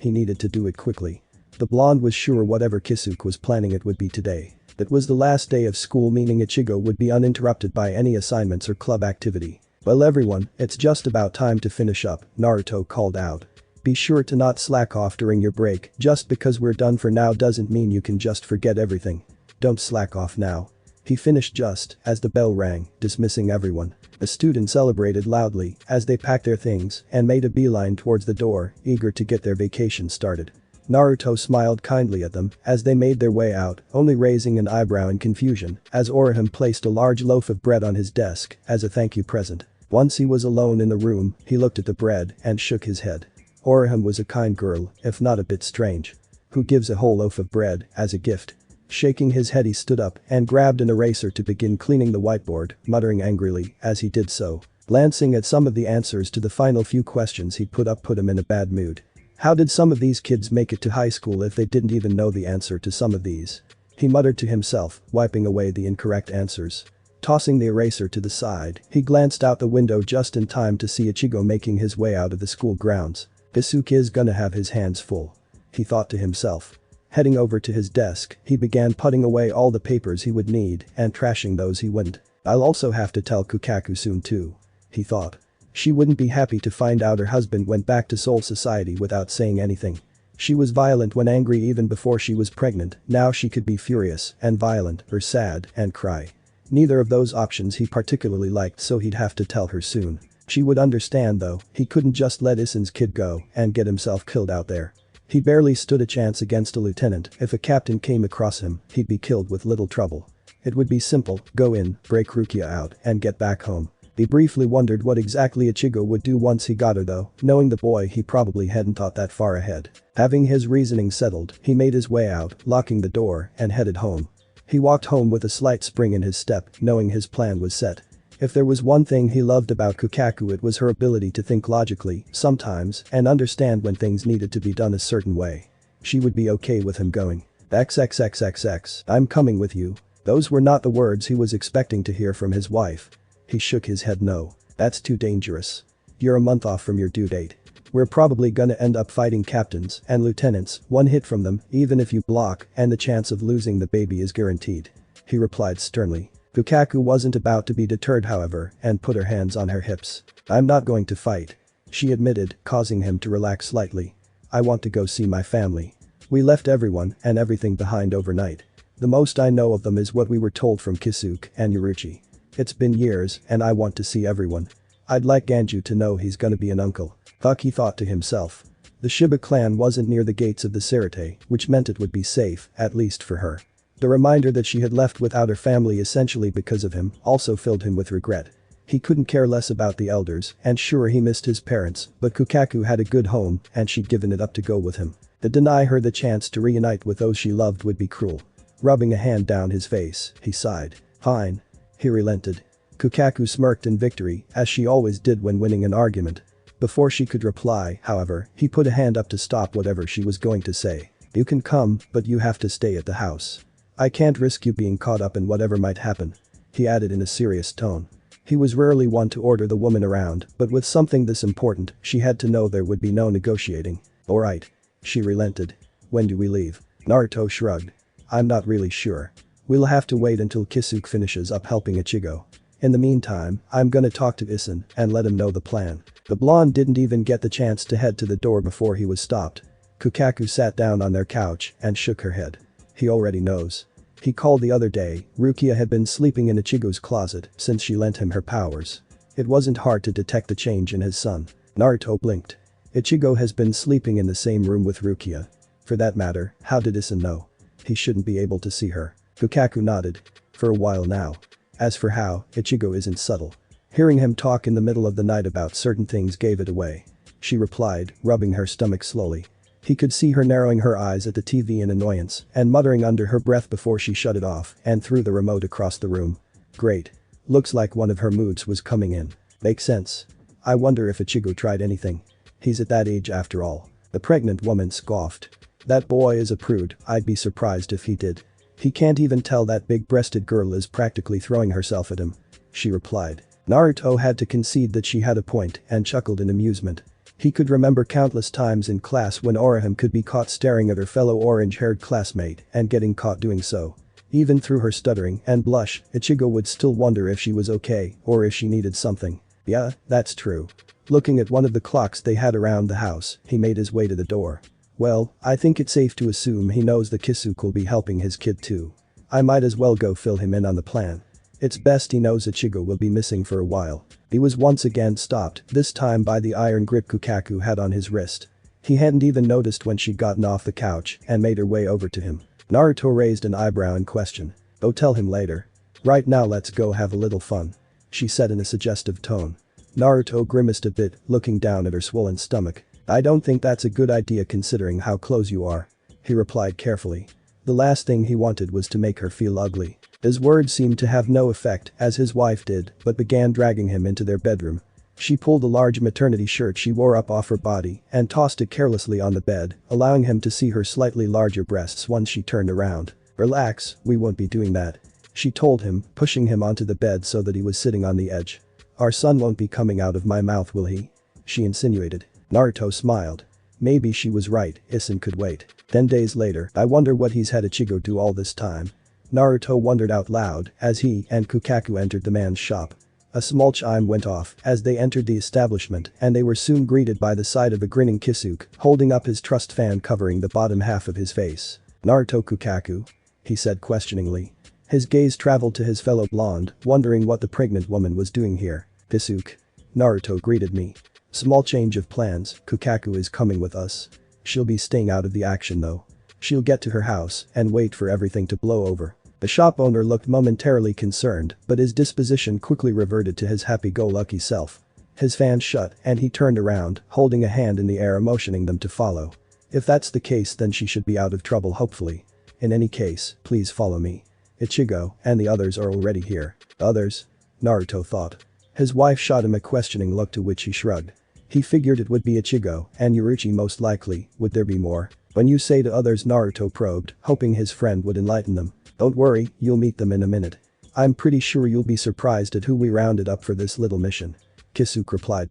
[SPEAKER 1] he needed to do it quickly. The blonde was sure whatever Kisuke was planning it would be today. That was the last day of school, meaning Ichigo would be uninterrupted by any assignments or club activity. Well everyone, it's just about time to finish up, Naruto called out. Be sure to not slack off during your break, just because we're done for now doesn't mean you can just forget everything. Don't slack off now. He finished just as the bell rang, dismissing everyone. The students celebrated loudly as they packed their things and made a beeline towards the door, eager to get their vacation started. Naruto smiled kindly at them as they made their way out, only raising an eyebrow in confusion as Orihime placed a large loaf of bread on his desk as a thank you present. Once he was alone in the room, he looked at the bread and shook his head. Orihime was a kind girl, if not a bit strange. Who gives a whole loaf of bread as a gift? Shaking his head, he stood up and grabbed an eraser to begin cleaning the whiteboard, muttering angrily as he did so. Glancing at some of the answers to the final few questions he put him in a bad mood. How did some of these kids make it to high school if they didn't even know the answer to some of these? He muttered to himself, wiping away the incorrect answers. Tossing the eraser to the side, he glanced out the window just in time to see Ichigo making his way out of the school grounds. Kisuke is gonna have his hands full. He thought to himself. Heading over to his desk, he began putting away all the papers he would need and trashing those he wouldn't. I'll also have to tell Kukaku soon too. He thought. She wouldn't be happy to find out her husband went back to Soul Society without saying anything. She was violent when angry even before she was pregnant, now she could be furious and violent or sad and cry. Neither of those options he particularly liked, so he'd have to tell her soon. She would understand though, he couldn't just let Isen's kid go and get himself killed out there. He barely stood a chance against a lieutenant. If a captain came across him, he'd be killed with little trouble. It would be simple, go in, break Rukia out, and get back home. He briefly wondered what exactly Ichigo would do once he got her though, knowing the boy he probably hadn't thought that far ahead. Having his reasoning settled, he made his way out, locking the door, and headed home. He walked home with a slight spring in his step, knowing his plan was set. If there was one thing he loved about Kukaku, it was her ability to think logically, sometimes, and understand when things needed to be done a certain way. She would be okay with him going. XXXXX, I'm coming with you. Those were not the words he was expecting to hear from his wife. He shook his head no. That's too dangerous. You're a month off from your due date. We're probably gonna end up fighting captains and lieutenants, one hit from them, even if you block, and the chance of losing the baby is guaranteed. He replied sternly. Kukaku wasn't about to be deterred however, and put her hands on her hips. I'm not going to fight. She admitted, causing him to relax slightly. I want to go see my family. We left everyone and everything behind overnight. The most I know of them is what we were told from Kisuke and Yuruchi. It's been years and I want to see everyone. I'd like Ganju to know he's gonna be an uncle. Fuck, he thought to himself. The Shiba clan wasn't near the gates of the Sirte, which meant it would be safe, at least for her. The reminder that she had left without her family essentially because of him also filled him with regret. He couldn't care less about the elders, and sure he missed his parents, but Kukaku had a good home and she'd given it up to go with him. To deny her the chance to reunite with those she loved would be cruel. Rubbing a hand down his face, he sighed. Fine. He relented. Kukaku smirked in victory, as she always did when winning an argument. Before she could reply, however, he put a hand up to stop whatever she was going to say. You can come, but you have to stay at the house. I can't risk you being caught up in whatever might happen. He added in a serious tone. He was rarely one to order the woman around, but with something this important, she had to know there would be no negotiating. Alright. She relented. When do we leave? Naruto shrugged. I'm not really sure. We'll have to wait until Kisuke finishes up helping Ichigo. In the meantime, I'm gonna talk to Isen and let him know the plan. The blonde didn't even get the chance to head to the door before he was stopped. Kukaku sat down on their couch and shook her head. He already knows. He called the other day, Rukia had been sleeping in Ichigo's closet since she lent him her powers. It wasn't hard to detect the change in his son. Naruto blinked. Ichigo has been sleeping in the same room with Rukia. For that matter, how did Isen know? He shouldn't be able to see her. Kukaku nodded. For a while now. As for how, Ichigo isn't subtle. Hearing him talk in the middle of the night about certain things gave it away. She replied, rubbing her stomach slowly. He could see her narrowing her eyes at the TV in annoyance and muttering under her breath before she shut it off and threw the remote across the room. Great. Looks like one of her moods was coming in. Makes sense. I wonder if Ichigo tried anything. He's at that age after all. The pregnant woman scoffed. That boy is a prude, I'd be surprised if he did. He can't even tell that big-breasted girl is practically throwing herself at him. She replied. Naruto had to concede that she had a point and chuckled in amusement. He could remember countless times in class when Orihime could be caught staring at her fellow orange-haired classmate and getting caught doing so. Even through her stuttering and blush, Ichigo would still wonder if she was okay or if she needed something. Yeah, that's true. Looking at one of the clocks they had around the house, he made his way to the door. Well, I think it's safe to assume he knows the Kisuke will be helping his kid too. I might as well go fill him in on the plan. It's best he knows Ichigo will be missing for a while. He was once again stopped, this time by the iron grip Kukaku had on his wrist. He hadn't even noticed when she'd gotten off the couch and made her way over to him. Naruto raised an eyebrow in question. "Oh, tell him later. Right now let's go have a little fun," she said in a suggestive tone. Naruto grimaced a bit, looking down at her swollen stomach. "I don't think that's a good idea considering how close you are," he replied carefully. The last thing he wanted was to make her feel ugly. His words seemed to have no effect as his wife did but began dragging him into their bedroom. She pulled a large maternity shirt she wore up off her body and tossed it carelessly on the bed, allowing him to see her slightly larger breasts once she turned around. "Relax, we won't be doing that," she told him, pushing him onto the bed so that he was sitting on the edge. "Our son won't be coming out of my mouth, will he?" she insinuated. Naruto smiled. Maybe she was right, Isin could wait. 10 days later, I wonder what he's had Ichigo do all this time. Naruto wondered out loud as he and Kukaku entered the man's shop. A small chime went off as they entered the establishment and they were soon greeted by the sight of a grinning Kisuke holding up his trust fan covering the bottom half of his face. "Naruto Kukaku?" he said questioningly. His gaze traveled to his fellow blonde, wondering what the pregnant woman was doing here. "Kisuke?" Naruto greeted me. "Small change of plans, Kukaku is coming with us. She'll be staying out of the action though. She'll get to her house and wait for everything to blow over." The shop owner looked momentarily concerned, but his disposition quickly reverted to his happy-go-lucky self. His fan shut and he turned around, holding a hand in the air motioning them to follow. If that's the case then she should be out of trouble hopefully. In any case, please follow me. Ichigo and the others are already here. Others? Naruto thought. His wife shot him a questioning look to which he shrugged. He figured it would be Ichigo and Yuruchi most likely, would there be more? "When you say to others," Naruto probed, hoping his friend would enlighten them. "Don't worry, you'll meet them in a minute. I'm pretty sure you'll be surprised at who we rounded up for this little mission," Kisuke replied.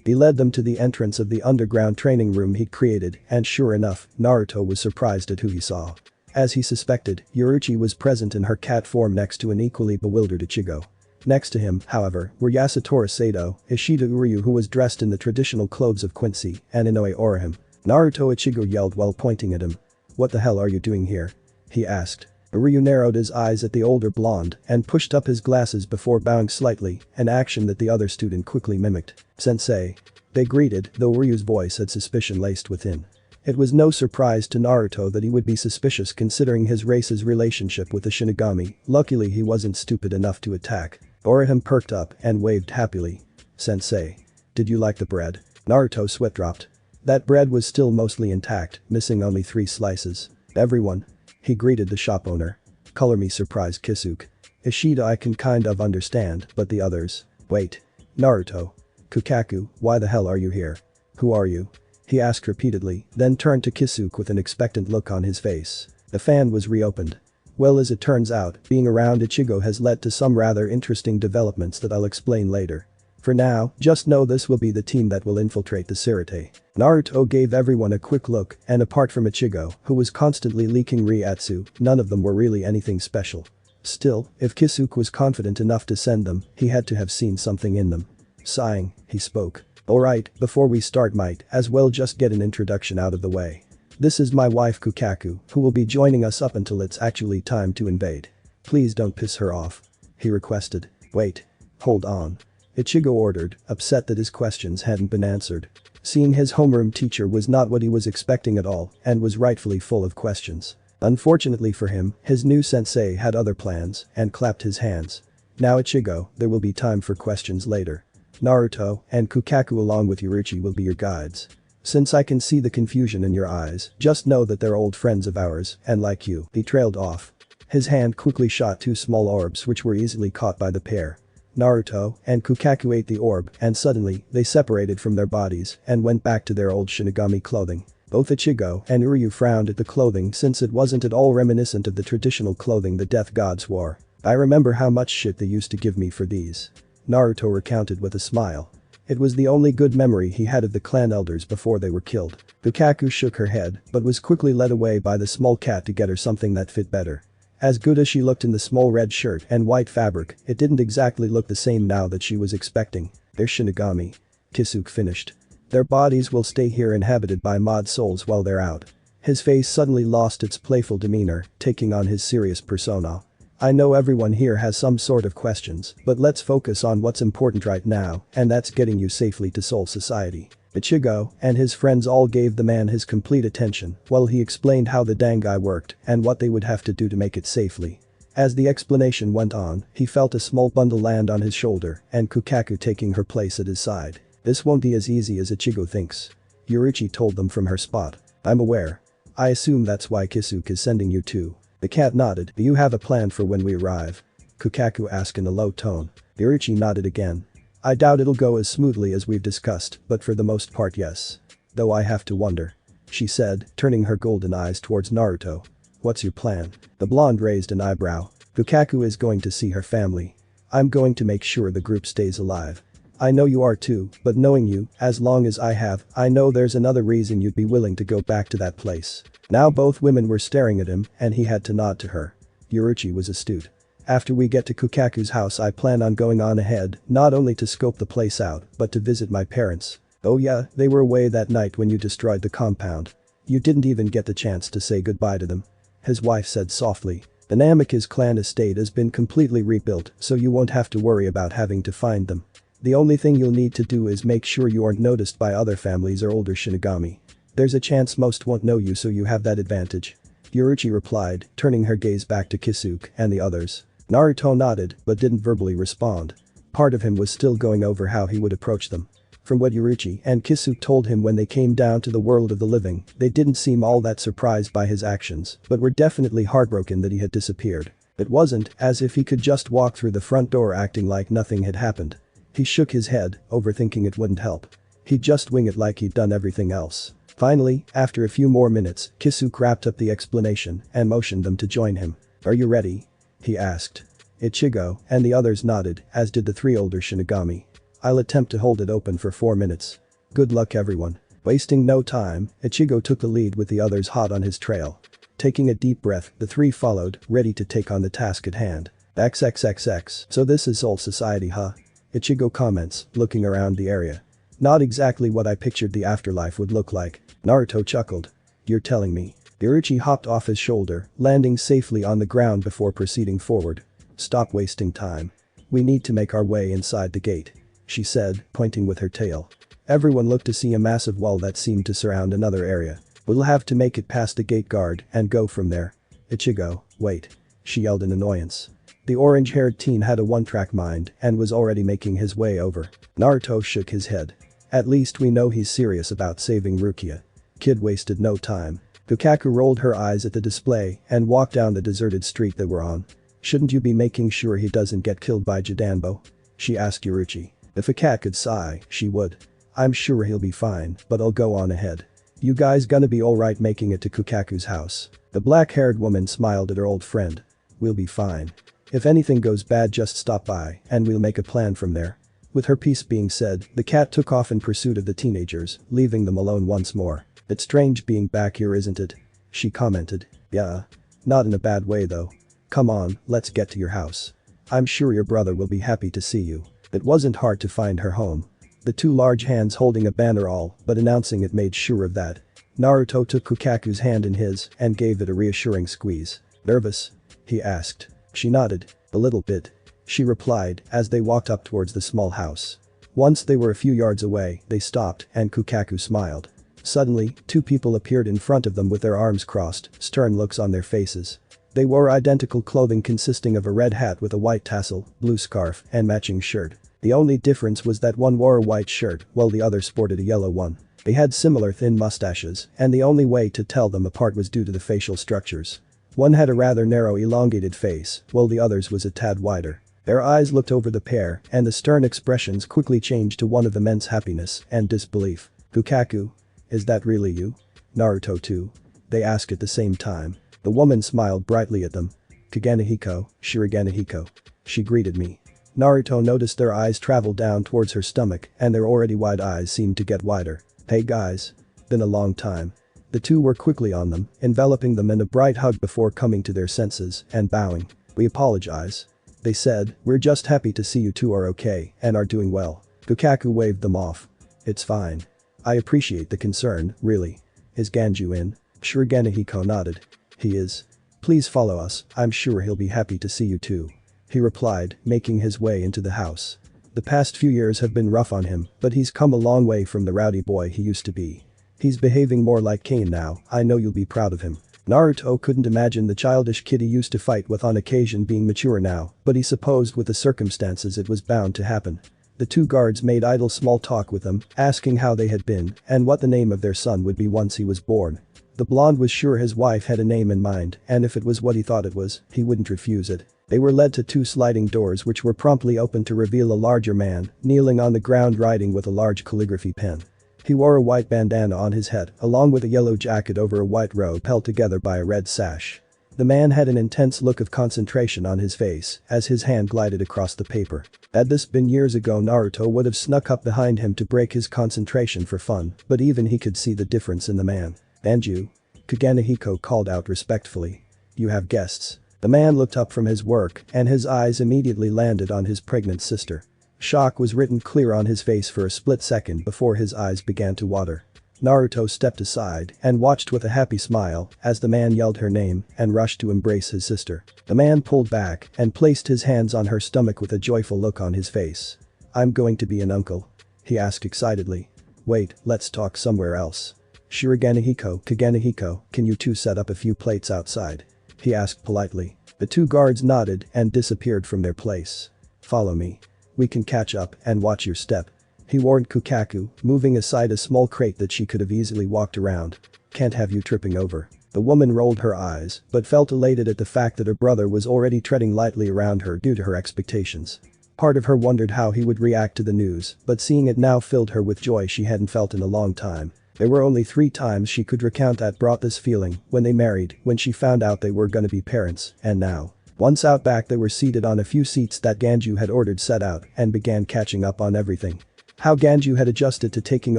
[SPEAKER 1] He led them to the entrance of the underground training room he'd created and sure enough, Naruto was surprised at who he saw. As he suspected, Yuruchi was present in her cat form next to an equally bewildered Ichigo. Next to him, however, were Yasutoru Sato, Ishida Uryu who was dressed in the traditional clothes of Quincy, and Inoue Orihime. "Naruto!" Ichigo yelled while pointing at him. "What the hell are you doing here?" he asked. Uryu narrowed his eyes at the older blonde and pushed up his glasses before bowing slightly, an action that the other student quickly mimicked. "Sensei." They greeted, though Uryu's voice had suspicion laced within. It was no surprise to Naruto that he would be suspicious considering his race's relationship with the shinigami. Luckily he wasn't stupid enough to attack. Orihime perked up and waved happily. "Sensei. Did you like the bread?" Naruto's sweat dropped. That bread was still mostly intact, missing only 3 slices. "Everyone?" he greeted the shop owner. "Color me surprised, Kisuke." "Ishida I can kind of understand, but the others?" "Wait. Naruto. Kukaku, why the hell are you here? Who are you?" he asked repeatedly, then turned to Kisuke with an expectant look on his face. The fan was reopened. Well, as it turns out, being around Ichigo has led to some rather interesting developments that I'll explain later. For now, just know this will be the team that will infiltrate the Sirete. Naruto gave everyone a quick look, and apart from Ichigo, who was constantly leaking Ryatsu, none of them were really anything special. Still, if Kisuke was confident enough to send them, he had to have seen something in them. Sighing, he spoke. "Alright, before we start might as well just get an introduction out of the way. This is my wife Kukaku, who will be joining us up until it's actually time to invade. Please don't piss her off," he requested. "Wait. Hold on." Ichigo ordered, upset that his questions hadn't been answered. Seeing his homeroom teacher was not what he was expecting at all and was rightfully full of questions. Unfortunately for him, his new sensei had other plans and clapped his hands. "Now Ichigo, there will be time for questions later. Naruto and Kukaku along with Yuruchi will be your guides. Since I can see the confusion in your eyes, just know that they're old friends of ours, and like you." He trailed off. His hand quickly shot two small orbs which were easily caught by the pair. Naruto and Kukaku ate the orb, and suddenly, they separated from their bodies and went back to their old shinigami clothing. Both Ichigo and Uryu frowned at the clothing since it wasn't at all reminiscent of the traditional clothing the death gods wore. "I remember how much shit they used to give me for these," Naruto recounted with a smile. It was the only good memory he had of the clan elders before they were killed. Kukaku shook her head but was quickly led away by the small cat to get her something that fit better. As good as she looked in the small red shirt and white fabric, it didn't exactly look the same now that she was expecting. "They're shinigami," Kisuke finished. "Their bodies will stay here inhabited by mod souls while they're out." His face suddenly lost its playful demeanor, taking on his serious persona. "I know everyone here has some sort of questions, but let's focus on what's important right now, and that's getting you safely to Soul Society." Ichigo and his friends all gave the man his complete attention while he explained how the Dangai worked and what they would have to do to make it safely. As the explanation went on, he felt a small bundle land on his shoulder and Kukaku taking her place at his side. "This won't be as easy as Ichigo thinks," Yurichi told them from her spot. "I'm aware. I assume that's why Kisuke is sending you too." The cat nodded. "Do you have a plan for when we arrive?" Kukaku asked in a low tone. Yurichi nodded again. "I doubt it'll go as smoothly as we've discussed, but for the most part yes. Though I have to wonder," she said, turning her golden eyes towards Naruto. "What's your plan?" The blonde raised an eyebrow. "Kukaku is going to see her family. I'm going to make sure the group stays alive. I know you are too, but knowing you, as long as I have, I know there's another reason you'd be willing to go back to that place." Now both women were staring at him and he had to nod to her. Yurichi was astute. "After we get to Kukaku's house I plan on going on ahead, not only to scope the place out, but to visit my parents." "Oh yeah, they were away that night when you destroyed the compound. You didn't even get the chance to say goodbye to them," his wife said softly. "The Namikaze clan estate has been completely rebuilt, so you won't have to worry about having to find them. The only thing you'll need to do is make sure you aren't noticed by other families or older shinigami. There's a chance most won't know you, so you have that advantage," Yurichi replied, turning her gaze back to Kisuke and the others. Naruto nodded but didn't verbally respond. Part of him was still going over how he would approach them. From what Yurichi and Kisuke told him when they came down to the world of the living, they didn't seem all that surprised by his actions, but were definitely heartbroken that he had disappeared. It wasn't as if he could just walk through the front door acting like nothing had happened. He shook his head, overthinking it wouldn't help. He'd just wing it like he'd done everything else. Finally, after a few more minutes, Kisuke wrapped up the explanation and motioned them to join him. "Are you ready?" he asked. Ichigo and the others nodded, as did the three older shinigami. "I'll attempt to hold it open for 4 minutes. Good luck everyone." Wasting no time, Ichigo took the lead with the others hot on his trail. Taking a deep breath, the three followed, ready to take on the task at hand. XXXX. "So this is Soul Society, huh?" Ichigo comments, looking around the area. "Not exactly what I pictured the afterlife would look like." Naruto chuckled. "You're telling me." Yurichi hopped off his shoulder, landing safely on the ground before proceeding forward. "Stop wasting time. We need to make our way inside the gate," she said, pointing with her tail. Everyone looked to see a massive wall that seemed to surround another area. "We'll have to make it past the gate guard and go from there." "Ichigo, wait," she yelled in annoyance. The orange-haired teen had a one-track mind and was already making his way over. Naruto shook his head. "At least we know he's serious about saving Rukia." Kid wasted no time. Kukaku rolled her eyes at the display and walked down the deserted street they were on. "Shouldn't you be making sure he doesn't get killed by Jidanbo?" she asked Yurichi. If a cat could sigh, she would. "I'm sure he'll be fine, but I'll go on ahead. You guys gonna be alright making it to Kukaku's house?" The black-haired woman smiled at her old friend. "We'll be fine. If anything goes bad just stop by and we'll make a plan from there." With her piece being said, the cat took off in pursuit of the teenagers, leaving them alone once more. "It's strange being back here, isn't it?" she commented. "Yeah. Not in a bad way though. Come on, let's get to your house. I'm sure your brother will be happy to see you." It wasn't hard to find her home. The two large hands holding a banner all but announcing it made sure of that. Naruto took Kukaku's hand in his and gave it a reassuring squeeze. "Nervous?" he asked. She nodded. "A little bit," she replied as they walked up towards the small house. Once they were a few yards away, they stopped and Kukaku smiled. Suddenly, two people appeared in front of them with their arms crossed, stern looks on their faces. They wore identical clothing consisting of a red hat with a white tassel, blue scarf, and matching shirt. The only difference was that one wore a white shirt while the other sported a yellow one. They had similar thin mustaches, and the only way to tell them apart was due to the facial structures. One had a rather narrow elongated face, while the other's was a tad wider. Their eyes looked over the pair, and the stern expressions quickly changed to one of immense happiness and disbelief. "Kukaku? Is that really you? Naruto too?" they asked at the same time. The woman smiled brightly at them. "Kagenehiko, Shirigenehiko." She greeted me. Naruto noticed their eyes travel down towards her stomach, and their already wide eyes seemed to get wider. "Hey guys. Been a long time." The two were quickly on them, enveloping them in a bright hug before coming to their senses and bowing. "We apologize," they said. "We're just happy to see you two are okay and are doing well." Kukaku waved them off. "It's fine. I appreciate the concern, really. Is Ganju in?" Shirigenehiko nodded. "He is. Please follow us, I'm sure he'll be happy to see you too," he replied, making his way into the house. The past few years have been rough on him, but he's come a long way from the rowdy boy he used to be. He's behaving more like Kane now. I know you'll be proud of him. Naruto couldn't imagine the childish kid he used to fight with on occasion being mature now, but he supposed with the circumstances it was bound to happen. The two guards made idle small talk with them, asking how they had been and what the name of their son would be once he was born. The blonde was sure his wife had a name in mind, and if it was what he thought it was, he wouldn't refuse it. They were led to two sliding doors which were promptly opened to reveal a larger man, kneeling on the ground writing with a large calligraphy pen. He wore a white bandana on his head, along with a yellow jacket over a white robe held together by a red sash. The man had an intense look of concentration on his face as his hand glided across the paper. Had this been years ago, Naruto would have snuck up behind him to break his concentration for fun, but even he could see the difference in the man. "Anju?" Kagenehiko called out respectfully. "You have guests." The man looked up from his work and his eyes immediately landed on his pregnant sister. Shock was written clear on his face for a split second before his eyes began to water. Naruto stepped aside and watched with a happy smile as the man yelled her name and rushed to embrace his sister. The man pulled back and placed his hands on her stomach with a joyful look on his face. "I'm going to be an uncle?" he asked excitedly. "Wait, let's talk somewhere else." Kagenehiko, can you two set up a few plates outside?" he asked politely. The two guards nodded and disappeared from their place. "Follow me. We can catch up and watch your step," he warned Kukaku, moving aside a small crate that she could have easily walked around. "Can't have you tripping over." The woman rolled her eyes but felt elated at the fact that her brother was already treading lightly around her due to her expectations. Part of her wondered how he would react to the news, but seeing it now filled her with joy she hadn't felt in a long time. There were only 3 times she could recount that brought this feeling: when they married, when she found out they were gonna be parents, and now. Once out back they were seated on a few seats that Ganju had ordered set out and began catching up on everything. How Ganju had adjusted to taking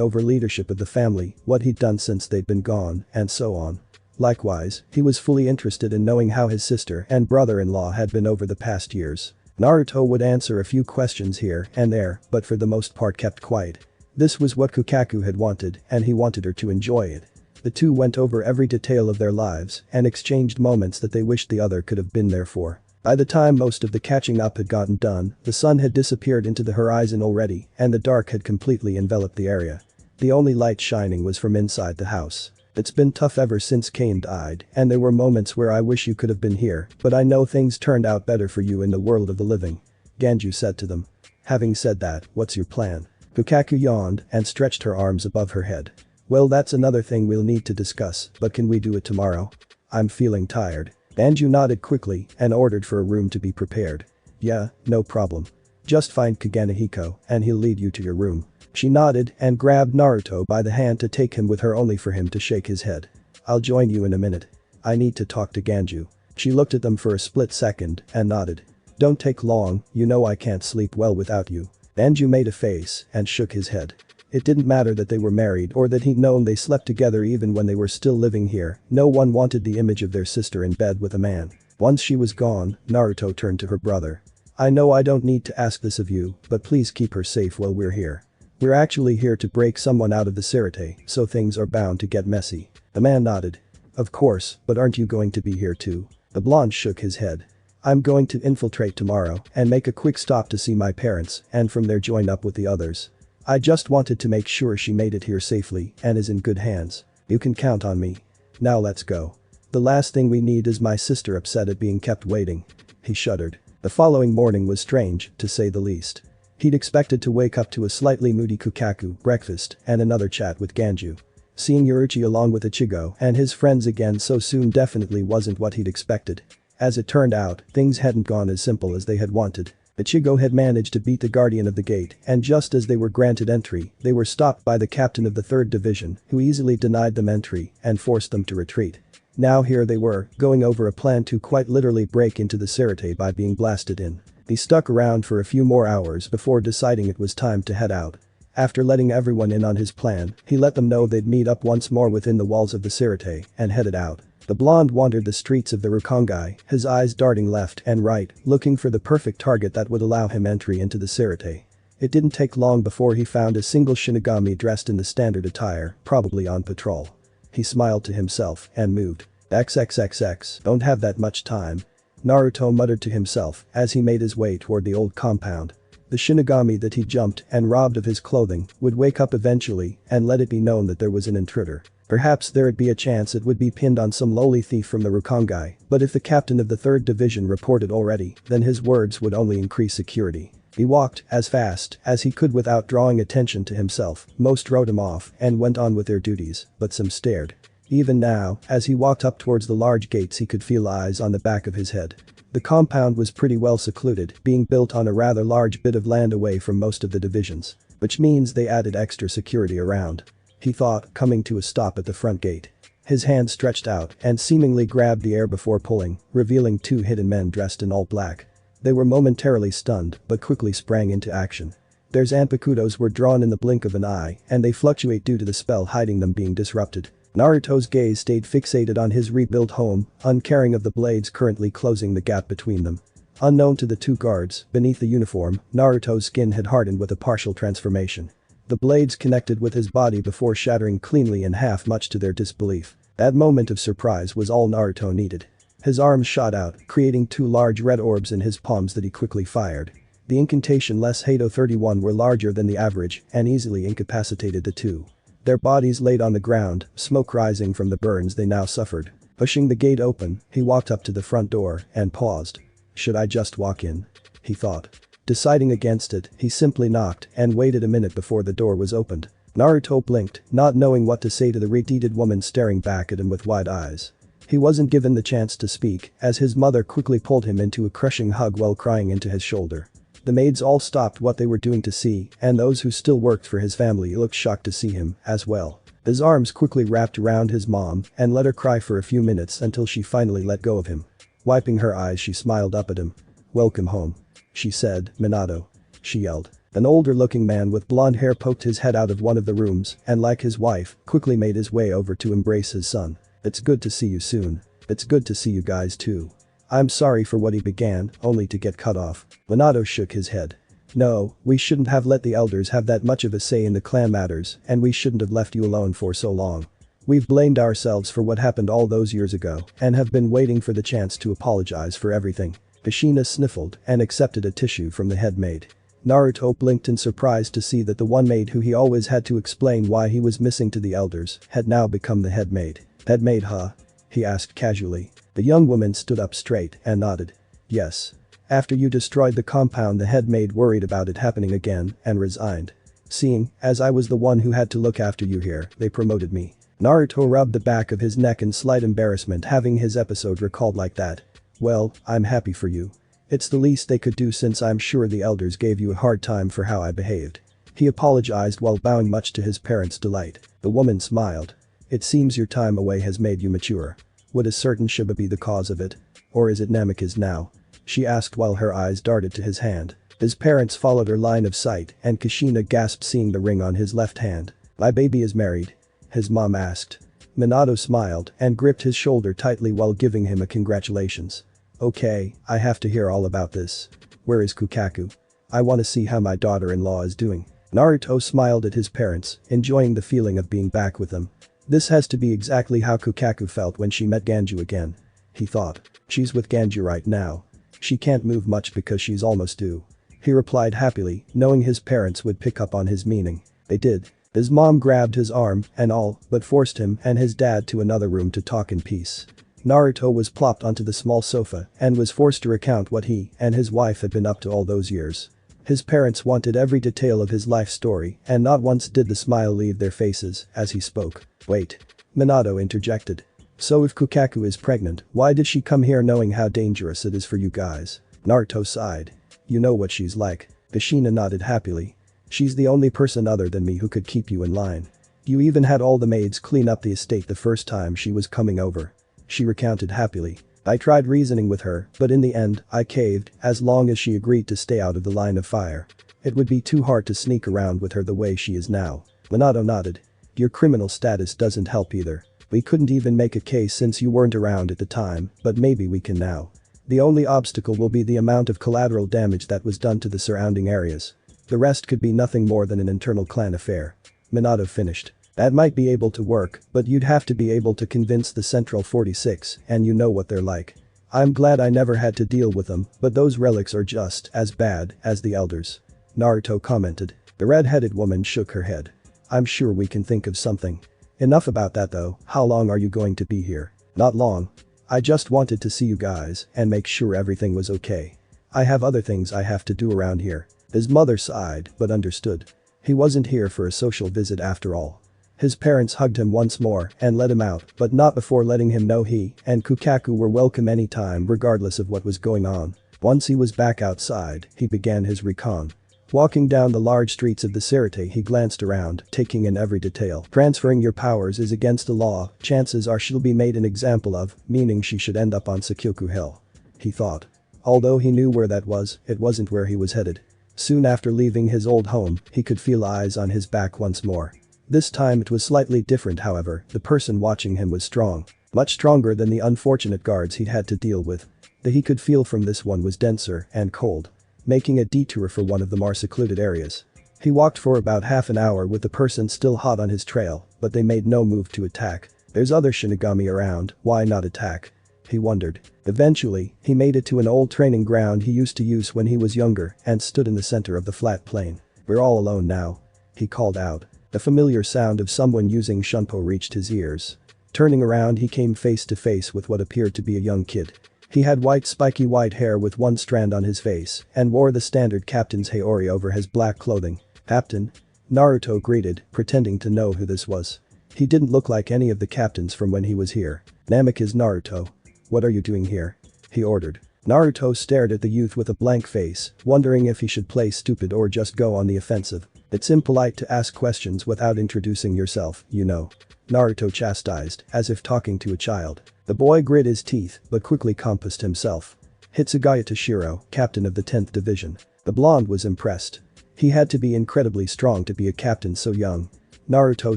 [SPEAKER 1] over leadership of the family, what he'd done since they'd been gone, and so on. Likewise, he was fully interested in knowing how his sister and brother-in-law had been over the past years. Naruto would answer a few questions here and there, but for the most part kept quiet. This was what Kukaku had wanted, and he wanted her to enjoy it. The two went over every detail of their lives and exchanged moments that they wished the other could have been there for. By the time most of the catching up had gotten done, the sun had disappeared into the horizon already, and the dark had completely enveloped the area. The only light shining was from inside the house. "It's been tough ever since Kane died, and there were moments where I wish you could have been here, but I know things turned out better for you in the world of the living," Ganju said to them. "Having said that, what's your plan?" Kukaku yawned and stretched her arms above her head. "Well, that's another thing we'll need to discuss, but can we do it tomorrow? I'm feeling tired." Ganju nodded quickly and ordered for a room to be prepared. "Yeah, no problem. Just find Kagenehiko and he'll lead you to your room." She nodded and grabbed Naruto by the hand to take him with her only for him to shake his head. "I'll join you in a minute. I need to talk to Ganju." She looked at them for a split second and nodded. "Don't take long, you know I can't sleep well without you." Ganju made a face and shook his head. It didn't matter that they were married or that he'd known they slept together even when they were still living here, no one wanted the image of their sister in bed with a man. Once she was gone, Naruto turned to her brother. "I know I don't need to ask this of you, but please keep her safe while we're here. We're actually here to break someone out of the Sirte, so things are bound to get messy." The man nodded. "Of course, but aren't you going to be here too?" The blonde shook his head. "I'm going to infiltrate tomorrow and make a quick stop to see my parents and from there join up with the others. I just wanted to make sure she made it here safely and is in good hands. You can count on me. Now let's go. The last thing we need is my sister upset at being kept waiting." He shuddered. The following morning was strange, to say the least. He'd expected to wake up to a slightly moody Kukaku breakfast and another chat with Ganju. Seeing Yoruichi along with Ichigo and his friends again so soon definitely wasn't what he'd expected. As it turned out, things hadn't gone as simple as they had wanted. Ichigo had managed to beat the guardian of the gate, and just as they were granted entry, they were stopped by the captain of the 3rd Division, who easily denied them entry and forced them to retreat. Now here they were, going over a plan to quite literally break into the Sirte by being blasted in. He stuck around for a few more hours before deciding it was time to head out. After letting everyone in on his plan, he let them know they'd meet up once more within the walls of the Sirte and headed out. The blonde wandered the streets of the Rukongai, his eyes darting left and right, looking for the perfect target that would allow him entry into the Sirte. It didn't take long before he found a single shinigami dressed in the standard attire, probably on patrol. He smiled to himself and moved. XXXX, don't have that much time. Naruto muttered to himself as he made his way toward the old compound. The shinigami that he jumped and robbed of his clothing would wake up eventually and let it be known that there was an intruder. Perhaps there'd be a chance it would be pinned on some lowly thief from the Rukongai, but if the captain of the 3rd Division reported already, then his words would only increase security. He walked as fast as he could without drawing attention to himself. Most wrote him off and went on with their duties, but some stared. Even now, as he walked up towards the large gates, he could feel eyes on the back of his head. The compound was pretty well secluded, being built on a rather large bit of land away from most of the divisions, which means they added extra security around. He thought, coming to a stop at the front gate. His hand stretched out and seemingly grabbed the air before pulling, revealing 2 hidden men dressed in all black. They were momentarily stunned but quickly sprang into action. Their zanpakutos were drawn in the blink of an eye and they fluctuate due to the spell hiding them being disrupted. Naruto's gaze stayed fixated on his rebuilt home, uncaring of the blades currently closing the gap between them. Unknown to the 2 guards, beneath the uniform, Naruto's skin had hardened with a partial transformation. The blades connected with his body before shattering cleanly in half, much to their disbelief. That moment of surprise was all Naruto needed. His arms shot out, creating 2 large red orbs in his palms that he quickly fired. The incantation less Hato 31 were larger than the average and easily incapacitated the 2. Their bodies laid on the ground, smoke rising from the burns they now suffered. Pushing the gate open, he walked up to the front door and paused. Should I just walk in? He thought. Deciding against it, he simply knocked and waited a minute before the door was opened. Naruto blinked, not knowing what to say to the red-headed woman staring back at him with wide eyes. He wasn't given the chance to speak, as his mother quickly pulled him into a crushing hug while crying into his shoulder. The maids all stopped what they were doing to see, and those who still worked for his family looked shocked to see him, as well. His arms quickly wrapped around his mom and let her cry for a few minutes until she finally let go of him. Wiping her eyes, she smiled up at him. "Welcome home," she said. "Minato," she yelled. An older-looking man with blonde hair poked his head out of one of the rooms and, like his wife, quickly made his way over to embrace his son. "It's good to see you soon. It's good to see you guys too." "I'm sorry for what," he began, only to get cut off. Minato shook his head. "No, we shouldn't have let the elders have that much of a say in the clan matters, and we shouldn't have left you alone for so long. We've blamed ourselves for what happened all those years ago and have been waiting for the chance to apologize for everything." Kushina sniffled and accepted a tissue from the head maid. Naruto blinked in surprise to see that the one maid who he always had to explain why he was missing to the elders had now become the head maid. "Head maid, huh?" he asked casually. The young woman stood up straight and nodded. "Yes. After you destroyed the compound, the head maid worried about it happening again and resigned. Seeing as I was the one who had to look after you here, they promoted me." Naruto rubbed the back of his neck in slight embarrassment having his episode recalled like that. "Well, I'm happy for you. It's the least they could do since I'm sure the elders gave you a hard time for how I behaved." He apologized while bowing much to his parents' delight. The woman smiled. "It seems your time away has made you mature. Would a certain Shiba be the cause of it? Or is it Namikaze now?" she asked while her eyes darted to his hand. His parents followed her line of sight and Kushina gasped seeing the ring on his left hand. "My baby is married?" his mom asked. Minato smiled and gripped his shoulder tightly while giving him a congratulations. "Okay, I have to hear all about this. Where is Kukaku? I want to see how my daughter-in-law is doing." Naruto smiled at his parents, enjoying the feeling of being back with them. This has to be exactly how Kukaku felt when she met Ganju again. He thought. "She's with Ganju right now. She can't move much because she's almost due." He replied happily, knowing his parents would pick up on his meaning. They did. His mom grabbed his arm and all but forced him and his dad to another room to talk in peace. Naruto was plopped onto the small sofa and was forced to recount what he and his wife had been up to all those years. His parents wanted every detail of his life story and not once did the smile leave their faces as he spoke. Wait. Minato interjected. So if Kukaku is pregnant, why did she come here knowing how dangerous it is for you guys? Naruto sighed. You know what she's like. Kushina nodded happily. She's the only person other than me who could keep you in line. You even had all the maids clean up the estate the first time she was coming over. She recounted happily. I tried reasoning with her, but in the end, I caved, as long as she agreed to stay out of the line of fire. It would be too hard to sneak around with her the way she is now. Minato nodded. Your criminal status doesn't help either. We couldn't even make a case since you weren't around at the time, but maybe we can now. The only obstacle will be the amount of collateral damage that was done to the surrounding areas. The rest could be nothing more than an internal clan affair. Minato finished. That might be able to work, but you'd have to be able to convince the Central 46, and you know what they're like. I'm glad I never had to deal with them, but those relics are just as bad as the elders. Naruto commented. The red-headed woman shook her head. I'm sure we can think of something. Enough about that though, how long are you going to be here? Not long. I just wanted to see you guys and make sure everything was okay. I have other things I have to do around here. His mother sighed, but understood. He wasn't here for a social visit after all. His parents hugged him once more and let him out, but not before letting him know he and Kukaku were welcome anytime regardless of what was going on. Once he was back outside, he began his recon. Walking down the large streets of the Sirte, he glanced around, taking in every detail. Transferring your powers is against the law, chances are she'll be made an example of, meaning she should end up on Sakyoku Hill. He thought. Although he knew where that was, it wasn't where he was headed. Soon after leaving his old home, he could feel eyes on his back once more. This time it was slightly different however, the person watching him was strong. Much stronger than the unfortunate guards he'd had to deal with. The he could feel from this one was denser and cold. Making a detour for one of the more secluded areas. He walked for about half an hour with the person still hot on his trail, but they made no move to attack. There's other shinigami around, why not attack? He wondered. Eventually, he made it to an old training ground he used to use when he was younger and stood in the center of the flat plain. We're all alone now. He called out. The familiar sound of someone using shunpo reached his ears. Turning around he came face to face with what appeared to be a young kid. He had spiky white hair with one strand on his face and wore the standard captain's heiori over his black clothing. Captain? Naruto greeted, pretending to know who this was. He didn't look like any of the captains from when he was here. Namek is Naruto. What are you doing here? He ordered. Naruto stared at the youth with a blank face, wondering if he should play stupid or just go on the offensive. It's impolite to ask questions without introducing yourself, you know. Naruto chastised, as if talking to a child. The boy grit his teeth, but quickly composed himself. Hitsugaya Toshiro, captain of the 10th division. The blonde was impressed. He had to be incredibly strong to be a captain so young. Naruto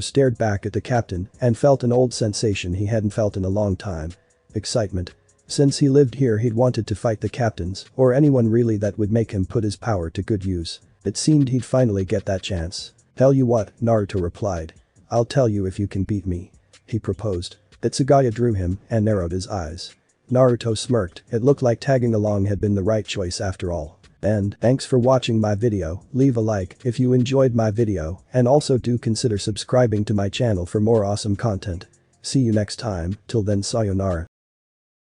[SPEAKER 1] stared back at the captain and felt an old sensation he hadn't felt in a long time. Excitement. Since he lived here he'd wanted to fight the captains, or anyone really that would make him put his power to good use. It seemed he'd finally get that chance. Tell you what, Naruto replied. I'll tell you if you can beat me. He proposed. Hitsugaya drew him and narrowed his eyes. Naruto smirked, it looked like tagging along had been the right choice after all. And thanks for watching my video, leave a like if you enjoyed my video and also do consider subscribing to my channel for more awesome content. See you next time, till then sayonara.